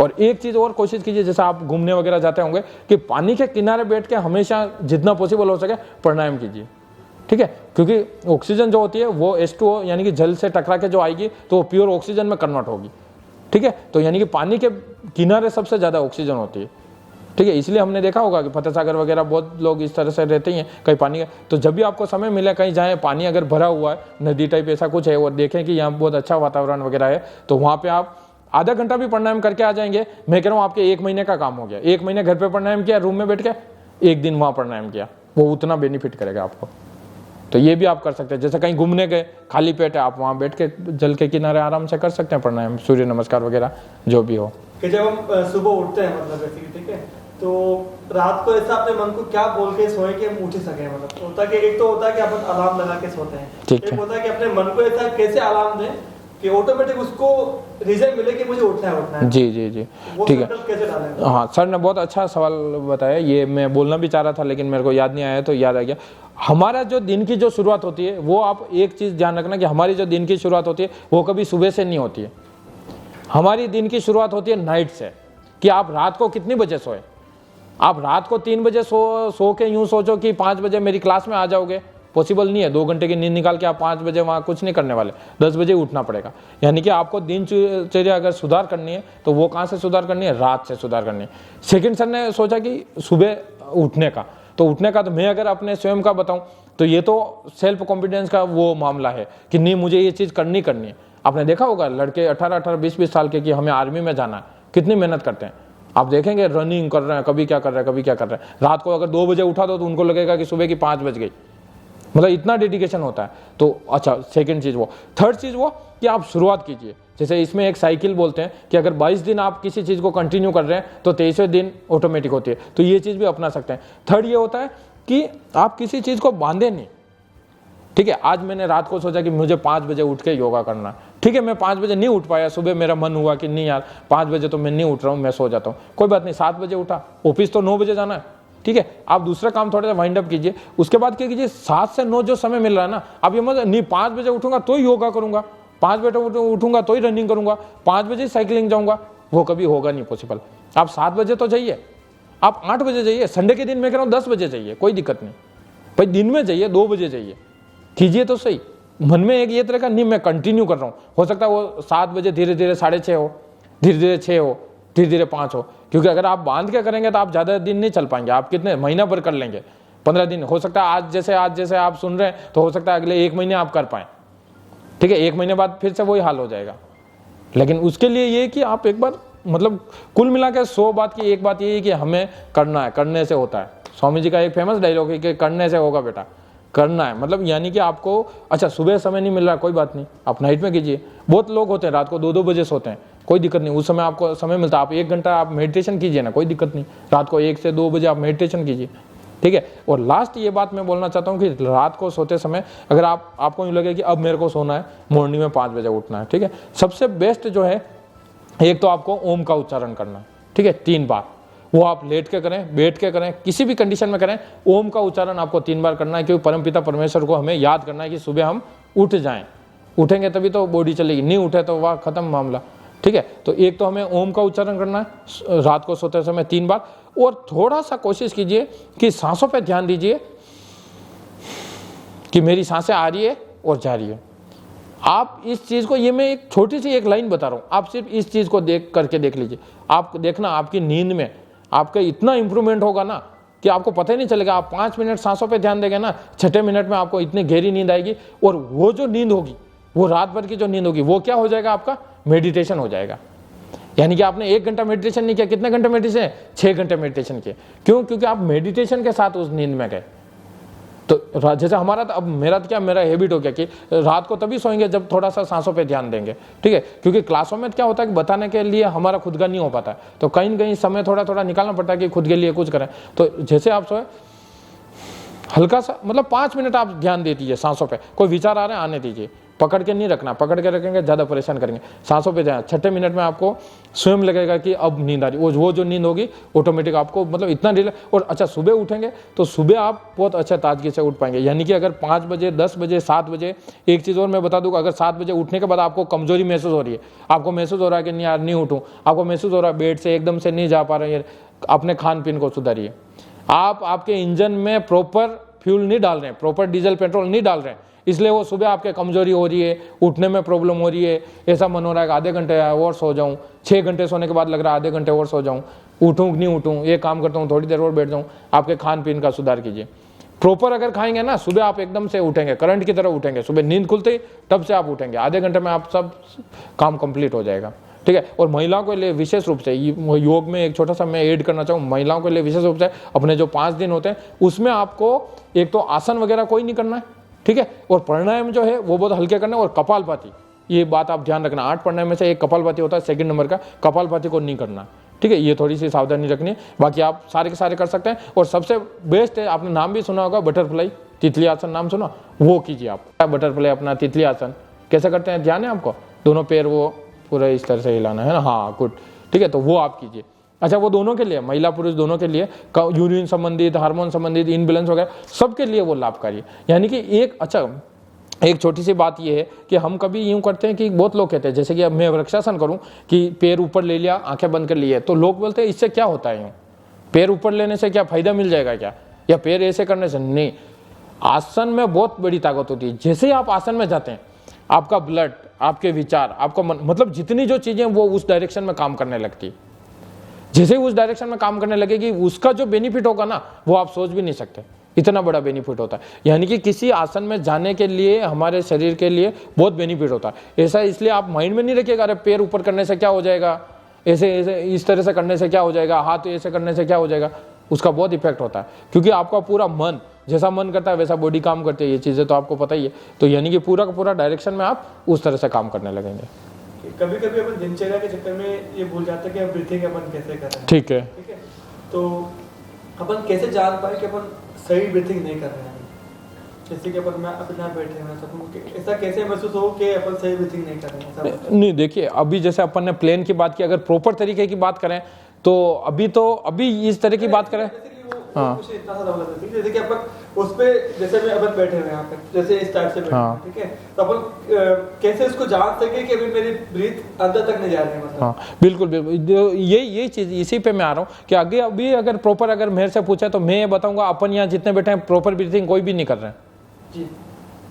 और एक चीज़ और कोशिश कीजिए, जैसे आप घूमने वगैरह जाते होंगे, कि पानी के किनारे बैठ के हमेशा जितना पॉसिबल हो सके प्राणायाम कीजिए, ठीक है। क्योंकि ऑक्सीजन जो होती है वो H2O यानी कि जल से टकरा के जो आएगी तो वो प्योर ऑक्सीजन में कन्वर्ट होगी, ठीक है। तो यानी कि पानी के किनारे सबसे ज़्यादा ऑक्सीजन होती है, ठीक है। इसलिए हमने देखा होगा कि फतेह सागर वगैरह बहुत लोग इस तरह से रहते ही हैं, कहीं पानी का। तो जब भी आपको समय मिले, कहीं जाएँ, पानी अगर भरा हुआ है, नदी टाइप ऐसा कुछ है, और देखें कि यहाँ बहुत अच्छा वातावरण वगैरह है, तो वहाँ पे आप आधा घंटा भी प्राणायाम करके आ जाएंगे। मैं कह रहा हूँ आपके 1 महीने का काम हो गया। 1 महीने घर पे प्राणायाम किया, रूम में बैठ के, 1 दिन वहाँ प्राणायाम किया, वो उतना बेनिफिट करेगा आपको। तो ये भी आप कर सकते हैं। जैसे कहीं घूमने गए, खाली पेट है, आप वहाँ बैठ के जल के किनारे आराम से कर सकते हैं प्राणायाम, सूर्य नमस्कार वगैरह जो भी हो। कि जब हम सुबह उठते हैं, मतलब बेसिकली, ठीक है, तो रात को ऐसा अपने मन को क्या बोल के सोए कि हम उठ ही सके, मतलब होता कि एक तो होता है कि अपन अलार्म लगा के सोते हैं, ठीक एक है। होता है कि अपने मन को ऐसा कैसे अलार्म दें कि ऑटोमेटिक उसको रीजन मिले कि मुझे उठना है। जी जी जी, वो ठीक है। संकल्प कैसे डालें? हाँ सर ने बहुत अच्छा सवाल बताया, ये मैं बोलना भी चाह रहा था लेकिन मेरे को याद नहीं आया तो याद आ गया। हमारा जो दिन की जो शुरुआत होती है वो, आप एक चीज़ ध्यान रखना कि हमारी जो दिन की शुरुआत होती है वो कभी सुबह से नहीं होती है। हमारी दिन की शुरुआत होती है नाइट से, कि आप रात को कितनी बजे सोए। आप रात को 3 बजे सो के यूँ सोचो कि 5 बजे मेरी क्लास में आ जाओगे, पॉसिबल नहीं है। 2 घंटे की नींद निकाल के आप 5 बजे वहाँ कुछ नहीं करने वाले, 10 बजे उठना पड़ेगा। यानी कि आपको दिनचर्या अगर सुधार करनी है तो वो कहाँ से सुधार करनी है, रात से सुधार करनी है। सेकंड सर ने सोचा कि सुबह उठने का, तो उठने का तो मैं अगर अपने स्वयं का बताऊं तो ये तो सेल्फ कॉन्फिडेंस का वो मामला है कि नहीं मुझे ये चीज़ करनी है। आपने देखा होगा लड़के 18-18, 20-20 साल के कि हमें आर्मी में जाना है, कितनी मेहनत करते हैं। आप देखेंगे रनिंग कर रहे हैं, कभी क्या कर रहे हैं, कभी क्या कर रहे हैं। रात को अगर 2 बजे उठा दो तो उनको लगेगा कि सुबह की 5 बज गई, मतलब इतना डेडिकेशन होता है। तो अच्छा, सेकंड चीज़ वो। थर्ड चीज़ वो कि आप शुरुआत कीजिए। जैसे इसमें एक साइकिल बोलते हैं कि अगर 22 दिन आप किसी चीज़ को कंटिन्यू कर रहे हैं तो 23वें दिन ऑटोमेटिक होती है, तो ये चीज़ भी अपना सकते हैं। थर्ड ये होता है कि आप किसी चीज़ को बांधे नहीं। ठीक है, आज मैंने रात को सोचा कि मुझे 5 बजे उठ के योगा करना है। ठीक है, मैं 5 बजे नहीं उठ पाया, सुबह मेरा मन हुआ कि नहीं यार 5 बजे तो मैं नहीं उठ रहा हूँ, मैं सो जाता हूँ, कोई बात नहीं, 7 बजे उठा, ऑफिस तो 9 बजे जाना है। ठीक है, आप दूसरा काम थोड़ा सा वाइंड अप कीजिए। उसके बाद क्या कीजिए, 7 से 9 जो समय मिल रहा है ना, आप ये मतलब नहीं 5 बजे उठूंगा तो ही योगा करूंगा, 5 बजे उठूंगा तो ही रनिंग करूंगा, 5 बजे साइकिलिंग जाऊंगा, वो कभी होगा नहीं पॉसिबल। आप 7 बजे तो जाइए, आप 8 बजे जाइए, संडे के दिन मैं कह रहा हूँ 10 बजे जाइए, कोई दिक्कत नहीं भाई, दिन में जाइए, 2 बजे जाइए, कीजिए तो सही। मन में एक ये तरह का नहीं मैं कंटिन्यू कर रहा हूँ, हो सकता है वो 7 बजे धीरे धीरे 6:30 हो, धीरे धीरे 6 हो, धीरे धीरे 5 हो, क्योंकि अगर आप बांध के करेंगे तो आप ज़्यादा दिन नहीं चल पाएंगे। आप कितने महीना भर कर लेंगे, 15 दिन, हो सकता है आज जैसे आप सुन रहे हैं तो हो सकता है अगले 1 महीने आप कर पाएँ। ठीक है, 1 महीने बाद फिर से वही हाल हो जाएगा। लेकिन उसके लिए ये कि आप एक बार मतलब कुल मिला के 100 बात की एक बात ये है कि हमें करना है, करने से होता है। स्वामी जी का एक फेमस डायलॉग है कि करने से होगा बेटा, करना है। मतलब यानी कि आपको अच्छा सुबह समय नहीं मिल रहा, कोई बात नहीं, आप नाइट में कीजिए। बहुत लोग होते हैं रात को 2-2 बजे सोते हैं, कोई दिक्कत नहीं, उस समय आपको समय मिलता है, आप 1 घंटा आप मेडिटेशन कीजिए ना, कोई दिक्कत नहीं, रात को 1 से 2 बजे आप मेडिटेशन कीजिए। ठीक है, और लास्ट ये बात मैं बोलना चाहता हूँ कि रात को सोते समय अगर आपको यूँ लगे कि अब मेरे को सोना है, मॉर्निंग में 5 बजे उठना है, ठीक है, सबसे बेस्ट जो है एक तो आपको ओम का उच्चारण करना है। ठीक है, 3 बार, वो आप लेट के करें, बैठ के करें, किसी भी कंडीशन में करें, ओम का उच्चारण आपको 3 बार करना है, क्योंकि परमपिता परमेश्वर को हमें याद करना है कि सुबह हम उठ जाएं। उठेंगे तभी तो बॉडी चलेगी, नहीं उठे तो वह खत्म मामला। ठीक है, तो एक तो हमें ओम का उच्चारण करना है रात को सोते समय 3 बार, और थोड़ा सा कोशिश कीजिए कि सांसों पे ध्यान दीजिए कि मेरी सांसें आ रही है और जा रही है। आप इस चीज़ को, ये मैं एक छोटी सी एक लाइन बता रहा हूँ, आप सिर्फ इस चीज़ को देख लीजिए, आप देखना आपकी नींद में आपका इतना इंप्रूवमेंट होगा ना कि आपको पता ही नहीं चलेगा। आप 5 मिनट सांसों पे ध्यान देंगे ना, 6ठे मिनट में आपको इतनी गहरी नींद आएगी, और वो जो नींद होगी, वो रात भर की जो नींद होगी, वो क्या हो जाएगा, आपका मेडिटेशन हो जाएगा। यानी कि आपने 1 घंटा मेडिटेशन नहीं किया, कितने घंटे मेडिटेशन, 6 घंटे मेडिटेशन किए। क्यों? क्योंकि आप मेडिटेशन के साथ उस नींद में गए। तो जैसे हमारा तो अब मेरा हैबिट हो गया कि रात को तभी सोएंगे जब थोड़ा सा सांसों पे ध्यान देंगे। ठीक है, क्योंकि क्लासों में क्या होता है कि बताने के लिए हमारा खुद का नहीं हो पाता है, तो कहीं न कहीं समय थोड़ा थोड़ा निकालना पड़ता है कि खुद के लिए कुछ करें। तो जैसे आप सोए, हल्का सा मतलब 5 मिनट आप ध्यान दे दीजिए सांसों पे, कोई विचार आ रहे हैं आने दीजिए, पकड़ के नहीं रखना, पकड़ के रखेंगे ज़्यादा परेशान करेंगे। सांसों पे ध्यान, 6ठे मिनट में आपको स्वयं लगेगा कि अब नींद आ रही, वो जो नींद होगी ऑटोमेटिक आपको मतलब इतना रिलैक्स। और अच्छा सुबह उठेंगे तो सुबह आप बहुत अच्छा ताजगी से उठ पाएंगे। यानी कि अगर 5 बजे, 10 बजे, 7 बजे, एक चीज़ और मैं बता दूँ, अगर 7 बजे उठने के बाद आपको कमजोरी महसूस हो रही है, आपको महसूस हो रहा है कि नहीं यार नहीं उठूँ, आपको महसूस हो रहा है बेड से एकदम से नहीं जा पा रहे हैं, अपने खान पीन को सुधारिए। आप आपके इंजन में प्रॉपर फ्यूल नहीं डाल रहे हैं, प्रॉपर डीजल पेट्रोल नहीं डाल रहे हैं, इसलिए वो सुबह आपके कमजोरी हो रही है, उठने में प्रॉब्लम हो रही है, ऐसा मन हो रहा है कि आधे घंटे और सो जाऊं, 6 घंटे सोने के बाद लग रहा है आधे घंटे और सो जाऊं, उठूं कि नहीं उठूं, ये काम करता हूं थोड़ी देर और बैठ जाऊं। आपके खान पीन का सुधार कीजिए। प्रॉपर अगर खाएंगे ना, सुबह आप एकदम से उठेंगे, करंट की तरह उठेंगे, सुबह नींद खुलते ही तब से आप उठेंगे, आधे घंटे में आप सब काम कंप्लीट हो जाएगा। ठीक है, और महिलाओं के लिए विशेष रूप से योग में एक छोटा सा मैं ऐड करना चाहूँ, महिलाओं के लिए विशेष रूप से अपने जो 5 दिन होते हैं उसमें आपको एक तो आसन वगैरह कोई नहीं करना है। ठीक है, और प्राणायाम जो है वो बहुत हल्के करना है, और कपालभाति, ये बात आप ध्यान रखना, 8 प्राणायाम में से एक कपालभाति होता है, सेकंड नंबर का कपालभाति को नहीं करना। ठीक है, ये थोड़ी सी सावधानी रखनी है। बाकी आप सारे के सारे कर सकते हैं। और सबसे बेस्ट है, आपने नाम भी सुना होगा बटरफ्लाई, तितली आसन नाम सुना, वो कीजिए आप। बटरफ्लाई अपना तितली आसन कैसे करते हैं, ध्यान है आपको? दोनों पैर वो पूरा इस तरह से हिलाना है ना, हाँ गुड, ठीक है, तो वो आप कीजिए। अच्छा, वो दोनों के लिए, महिला पुरुष दोनों के लिए, यूरिन संबंधित, हार्मोन संबंधित, इनबैलेंस वगैरह सबके लिए वो लाभकारी है। यानी कि एक छोटी सी बात ये है कि हम कभी यूँ करते हैं कि बहुत लोग कहते हैं, जैसे कि अब मैं वृक्षासन करूँ कि पैर ऊपर ले लिया, आंखें बंद कर ली है, तो लोग बोलते हैं इससे क्या होता है, यूँ पैर ऊपर लेने से क्या फ़ायदा मिल जाएगा क्या, या पैर ऐसे करने से? नहीं, आसन में बहुत बड़ी ताकत होती है। जैसे ही आप आसन में जाते हैं, आपका ब्लड, आपके विचार, आपका मन, मतलब जितनी जो चीज़ें वो उस डायरेक्शन में काम करने लगती है। जैसे ही उस डायरेक्शन में काम करने लगेगी, उसका जो बेनिफिट होगा ना, वो आप सोच भी नहीं सकते, इतना बड़ा बेनिफिट होता है। यानी कि किसी आसन में जाने के लिए हमारे शरीर के लिए बहुत बेनिफिट होता है। ऐसा इसलिए आप माइंड में नहीं रखिएगा, अरे पैर ऊपर करने से क्या हो जाएगा, ऐसे ऐसे इस तरह से करने से क्या हो जाएगा, हाथ ऐसे करने से क्या हो जाएगा, उसका बहुत इफेक्ट होता है। क्योंकि आपका पूरा मन, जैसा मन करता है वैसा बॉडी काम करती है, ये चीज़ें तो आपको पता ही है। तो यानी कि पूरा का पूरा डायरेक्शन में आप उस तरह से काम करने लगेंगे। कभी कभी अपन दिनचर्या के चक्कर में ये भूल जाते हैं कि हम ब्रीथिंग अपन कैसे कर रहे हैं। ठीक है, ठीक है, तो अपन कैसे जान पाए कि अपन सही ब्रीथिंग नहीं कर रहे हैं? जैसे कि अपन मैं अपने यहाँ बैठे हैं, तो ऐसा कैसे महसूस हो कि अपन सही ब्रीथिंग नहीं कर रहे हैं? नहीं, देखिए, अभी जैसे अपन ने प्लेन की बात की, अगर प्रॉपर तरीके की बात करें तो अभी इस तरह की बात करें, हाँ, कुछ इतना सा लगा था, जैसे कि अपन उस पे, जैसे मैं अपन बैठे हुए हैं यहाँ पे, जैसे इस टाइप से बैठे हैं, ठीक है, तो अपन कैसे उसको जान सके कि अभी मेरी ब्रीथ अंदर तक नहीं जा रही है, मतलब? हाँ, बिल्कुल बिल्कुल, यही चीज़, इसी पे मैं आ रहा हूँ कि आगे अभी अगर प्रॉपर, अगर मेरे से पूछा तो मैं ये बताऊंगा, अपन यहाँ जितने बैठे हैं प्रॉपर ब्रीथिंग कोई भी नहीं कर रहे हैं जी।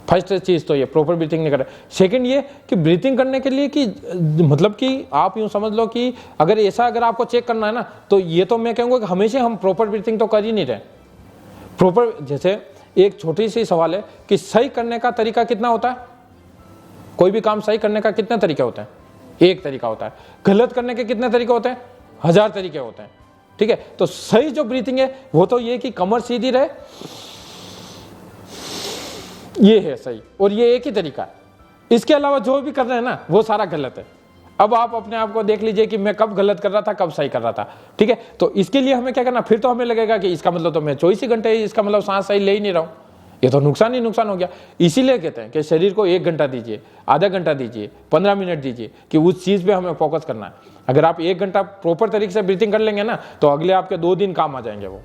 फर्स्ट चीज़ तो ये, प्रॉपर ब्रीथिंग नहीं कर रहे। सेकंड ये कि ब्रीथिंग करने के लिए कि मतलब कि आप यूँ समझ लो कि अगर ऐसा अगर आपको चेक करना है ना, तो ये तो मैं कहूँगा कि हमेशा हम प्रॉपर ब्रीथिंग तो कर ही नहीं रहे। प्रॉपर, जैसे एक छोटी सी सवाल है कि सही करने का तरीका कितना होता है? कोई भी काम सही करने का कितने तरीके होते हैं? एक तरीका होता है। गलत करने के कितने तरीके होते हैं? 1000 तरीके होते हैं, ठीक है। तो सही जो ब्रीथिंग है वो तो ये कि कमर सीधी रहे, ये है सही, और ये एक ही तरीका है। इसके अलावा जो भी कर रहे हैं ना, वो सारा गलत है। अब आप अपने आप को देख लीजिए कि मैं कब गलत कर रहा था, कब सही कर रहा था, ठीक है। तो इसके लिए हमें क्या करना, फिर तो हमें लगेगा कि इसका मतलब तो मैं 24 घंटे, इसका मतलब सांस सही ले ही नहीं रहा हूँ, ये तो नुकसान ही नुकसान हो गया। इसीलिए कहते हैं कि शरीर को 1 घंटा दीजिए, आधा घंटा दीजिए, 15 मिनट दीजिए, कि उस चीज़ पे हमें फोकस करना है। अगर आप 1 घंटा प्रॉपर तरीके से ब्रीथिंग कर लेंगे ना, तो अगले आपके 2 दिन काम आ जाएंगे वो।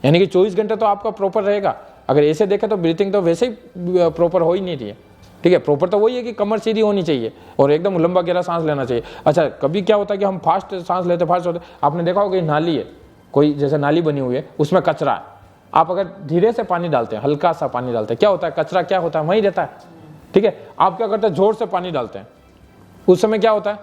यानी कि 24 घंटे तो आपका प्रॉपर रहेगा। अगर ऐसे देखें तो ब्रीथिंग तो वैसे ही प्रॉपर हो ही नहीं रही है, ठीक है। प्रॉपर तो वही है कि कमर सीधी होनी चाहिए और एकदम लंबा गहरा सांस लेना चाहिए। अच्छा, कभी क्या होता है कि हम फास्ट सांस लेते, फास्ट होते, आपने देखा होगा कि नाली है, कोई जैसे नाली बनी हुई है, उसमें कचरा है, आप अगर धीरे से पानी डालते हैं, हल्का सा पानी डालते हैं, क्या होता है, कचरा क्या होता है, वहीं रहता है, ठीक है। आप क्या करते हैं, जोर से पानी डालते हैं, उस समय क्या होता है,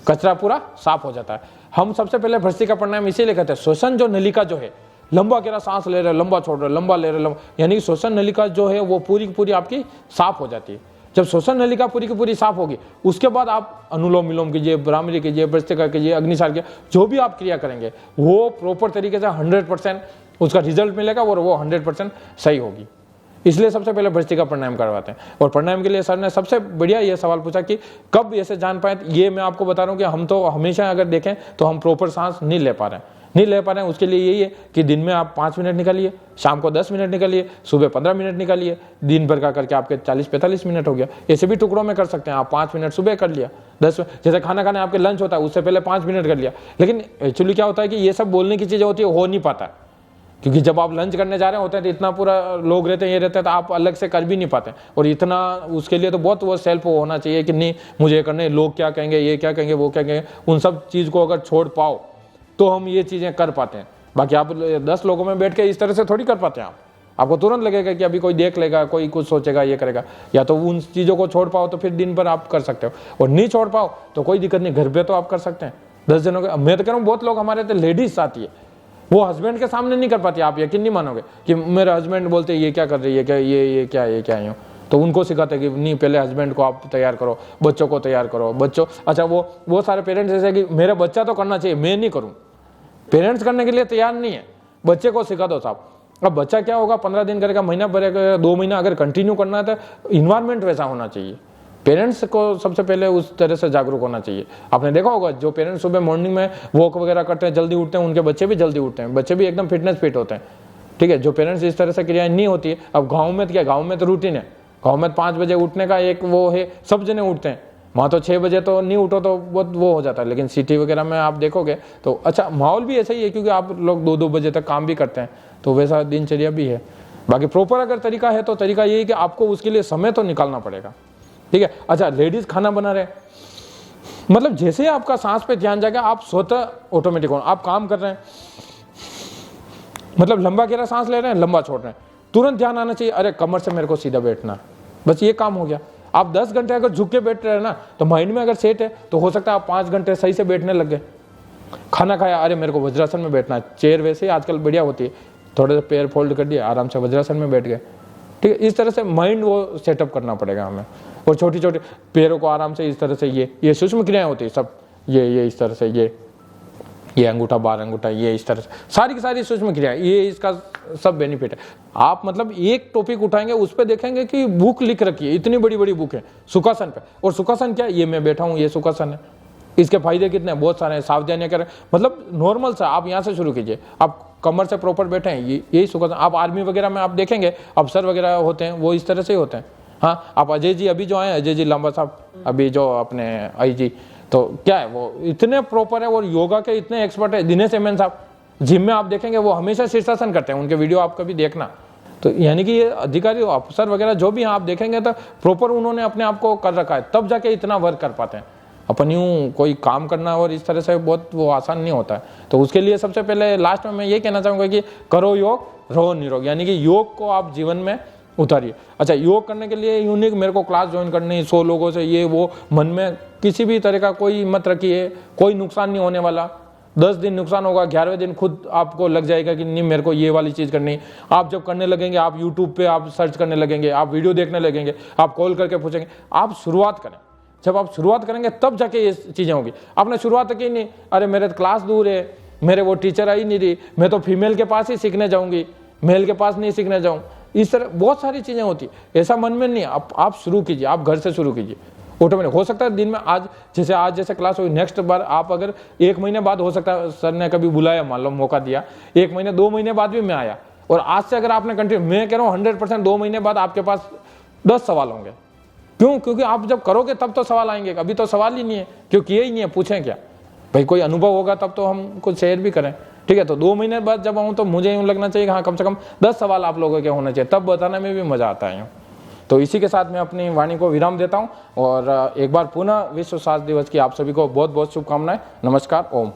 कचरा पूरा साफ हो जाता है। हम सबसे पहले भस्त्रिका प्राणायाम इसीलिए कहते हैं, श्वसन जो नलिका जो है, लंबा गहरा सांस ले रहे, लंबा छोड़ रहे, लंबा ले रहे, लंबा, यानी श्वसन नलिका जो है वो पूरी की पूरी आपकी साफ हो जाती है। जब श्वसन नलिका पूरी की पूरी साफ होगी, उसके बाद आप अनुलोम विलोम कीजिए, भ्रामरी कीजिए, भस्त्रिका कीजिए, अग्निसार कीजिए, जो भी आप क्रिया करेंगे वो प्रॉपर तरीके से 100% उसका रिजल्ट मिलेगा और वो 100% सही होगी। इसलिए सबसे पहले भस्त्रिका प्राणायाम करवाते हैं। और प्राणायाम के लिए सर ने सबसे बढ़िया ये सवाल पूछा कि कब ऐसे जान पाए, ये मैं आपको बता रहा हूँ कि हम तो हमेशा अगर देखें तो हम प्रॉपर सांस नहीं ले पा रहे हैं। उसके लिए यही है कि दिन में आप 5 मिनट निकालिए, शाम को 10 मिनट निकालिए, सुबह 15 मिनट निकालिए, दिन भर का करके आपके 40-45 मिनट हो गया। ऐसे भी टुकड़ों में कर सकते हैं आप, 5 मिनट सुबह कर लिया, 10 जैसे खाना खाने आपके लंच होता है उससे पहले 5 मिनट कर लिया। लेकिन एक्चुअली क्या होता है कि ये सब बोलने की चीज़ें होती है, हो नहीं पाता, क्योंकि जब आप लंच करने जा रहे होते हैं तो इतना पूरा लोग रहते हैं, ये रहते हैं, तो आप अलग से कर भी नहीं पाते। और इतना उसके लिए तो बहुत वो सेल्फ होना चाहिए कि नहीं मुझे करने, लोग क्या कहेंगे, ये क्या कहेंगे, वो क्या कहेंगे, उन सब चीज़ को अगर छोड़ पाओ तो हम ये चीज़ें कर पाते हैं। बाकी आप 10 लोगों में बैठ के इस तरह से थोड़ी कर पाते हैं। आपको तुरंत लगेगा कि अभी कोई देख लेगा, कोई कुछ सोचेगा, ये करेगा। या तो उन चीज़ों को छोड़ पाओ तो फिर दिन भर आप कर सकते हो, और नहीं छोड़ पाओ तो कोई दिक्कत नहीं, घर पे तो आप कर सकते हैं 10 जनों के। मैं तो कह रहा हूँ बहुत लोग हमारे तो लेडीज आती है, वो हस्बैंड के सामने नहीं कर पाती। आप यकीन नहीं मानोगे कि मेरे हस्बैंड बोलते ये क्या कर रही है, क्या ये क्या यूँ, तो उनको सिखाते कि नहीं पहले हस्बैंड को आप तैयार करो, बच्चों को तैयार करो, बच्चों। अच्छा, वो सारे पेरेंट्स ऐसे कि मेरा बच्चा तो करना चाहिए, मैं नहीं करूँ। पेरेंट्स करने के लिए तैयार नहीं है, बच्चे को सिखा दो साहब। अब बच्चा क्या होगा, 15 दिन करेगा, महीना भरेगा, 2 महीना अगर कंटिन्यू करना है तो इन्वायरमेंट वैसा होना चाहिए। पेरेंट्स को सबसे पहले उस तरह से जागरूक होना चाहिए। आपने देखा होगा जो पेरेंट्स सुबह मॉर्निंग में वॉक वगैरह करते हैं, जल्दी उठते हैं, उनके बच्चे भी जल्दी उठते हैं, बच्चे भी एकदम फिट होते हैं। ठीक है, जो पेरेंट्स इस तरह से क्रियाएं नहीं होती है। अब गाँव में क्या, गाँव में तो रूटीन है, गाँव में 5 बजे उठने का एक वो है, सब जने उठते हैं। वहाँ तो 6 बजे तो नहीं उठो तो बहुत वो हो जाता है, लेकिन सिटी वगैरह में आप देखोगे तो अच्छा माहौल भी ऐसा ही है, क्योंकि आप लोग 2-2 बजे तक काम भी करते हैं, तो वैसा दिनचर्या भी है। बाकी प्रॉपर अगर तरीका है तो तरीका यही कि आपको उसके लिए समय तो निकालना पड़ेगा। ठीक है, अच्छा लेडीज खाना बना रहे, मतलब जैसे ही आपका सांस पे ध्यान जाएगा आप स्वतः ऑटोमेटिक हो, आप काम कर रहे हैं, मतलब लंबा गहरा सांस ले रहे हैं, लंबा छोड़ रहे हैं, तुरंत ध्यान आना चाहिए, अरे कमर से मेरे को सीधा बैठना, बस ये काम हो गया। आप 10 घंटे अगर झुक के बैठ रहे हैं ना, तो माइंड में अगर सेट है तो हो सकता है आप 5 घंटे सही से बैठने लग गए। खाना खाया, अरे मेरे को वज्रासन में बैठना है, चेयर वैसे ही आजकल बढ़िया होती है, थोड़े से पैर फोल्ड कर दिए, आराम से वज्रासन में बैठ गए। ठीक है, इस तरह से माइंड वो सेटअप करना पड़ेगा हमें। और छोटी छोटी पैरों को आराम से इस तरह से, ये सूक्ष्म क्रियाएं होती है सब, ये इस तरह से, ये अंगूठा बाहर अंगूठा, ये इस तरह से सारी की सारी सूक्ष्म क्रियाएं, ये इसका सब बेनिफिट है। आप मतलब एक टॉपिक उठाएंगे, उस पर देखेंगे कि बुक लिख रखी है, इतनी बड़ी बड़ी बुक है सुखासन पे, और सुखासन क्या है, ये मैं बैठा हूँ, ये सुखासन है, इसके फायदे कितने हैं, बहुत सारे हैं, सावधानियां करें, मतलब नॉर्मल सा आप यहाँ से शुरू कीजिए। आप कमर से प्रॉपर बैठे हैं, यही सुखासन। आप आर्मी वगैरह में आप देखेंगे अफसर वगैरह होते हैं, वो इस तरह से ही होते हैं। हाँ, आप अजय जी अभी जो आए, अजय जी लांबा साहब अभी जो अपने आई जी, तो क्या है वो इतने प्रॉपर है और योगा के इतने एक्सपर्ट है। दिनेश एमएन साहब जिम में आप देखेंगे वो हमेशा शीर्षासन करते हैं, उनके वीडियो आप कभी देखना। तो यानी कि ये अधिकारी अफसर वगैरह जो भी आप देखेंगे तो प्रॉपर उन्होंने अपने आप को कर रखा है, तब जाके इतना वर्क कर पाते हैं। अपन यूँ कोई काम करना और इस तरह से बहुत वो आसान नहीं होता है। तो उसके लिए सबसे पहले लास्ट में मैं ये कहना चाहूँगा कि करो योग, रहो निरोग, यानी कि योग को आप जीवन में उतारिए। अच्छा, योग करने के लिए यूनिक मेरे को क्लास ज्वाइन करनी 100 लोगों से, ये वो मन में किसी भी तरह का कोई मत रखिए, कोई नुकसान नहीं होने वाला। 10 दिन नुकसान होगा, 11वें दिन खुद आपको लग जाएगा कि नहीं मेरे को ये वाली चीज़ करनी। आप जब करने लगेंगे, आप यूट्यूब पे आप सर्च करने लगेंगे, आप वीडियो देखने लगेंगे, आप कॉल करके पूछेंगे। आप शुरुआत करें, जब आप शुरुआत करेंगे तब जाके ये चीज़ें होंगी। आपने शुरुआत की नहीं, अरे मेरे क्लास दूर है, मेरे वो टीचर आई नहीं रही, मैं तो फीमेल के पास ही सीखने जाऊँगी, मेल के पास नहीं सीखने जाऊँ, इस तरह बहुत सारी चीज़ें होती है। ऐसा मन में नहीं, आप शुरू कीजिए, आप घर से शुरू कीजिए, ऑटोमेटिक हो सकता है दिन में आज जैसे क्लास हुई, नेक्स्ट बार आप अगर 1 महीने बाद, हो सकता है सर ने कभी बुलाया, मान लो मौका दिया, 1 महीने 2 महीने बाद भी मैं आया, और आज से अगर आपने कंटिन्यू, मैं कह रहा हूँ 100% 2 महीने बाद आपके पास 10 सवाल होंगे। क्यों? क्योंकि आप जब करोगे तब तो सवाल आएंगे, अभी तो सवाल ही नहीं है, क्योंकि यही नहीं है, पूछें क्या भाई, कोई अनुभव होगा तब तो हम कुछ शेयर भी करें। ठीक है, तो 2 महीने बाद जब आऊँ तो मुझे यूँ लगना चाहिए कि हाँ कम से कम 10 सवाल आप लोगों के होने चाहिए, तब बताने में भी मज़ा आता है। तो इसी के साथ मैं अपनी वाणी को विराम देता हूँ, और एक बार पुनः विश्व स्वास्थ्य दिवस की आप सभी को बहुत बहुत शुभकामनाएं। नमस्कार, ओम।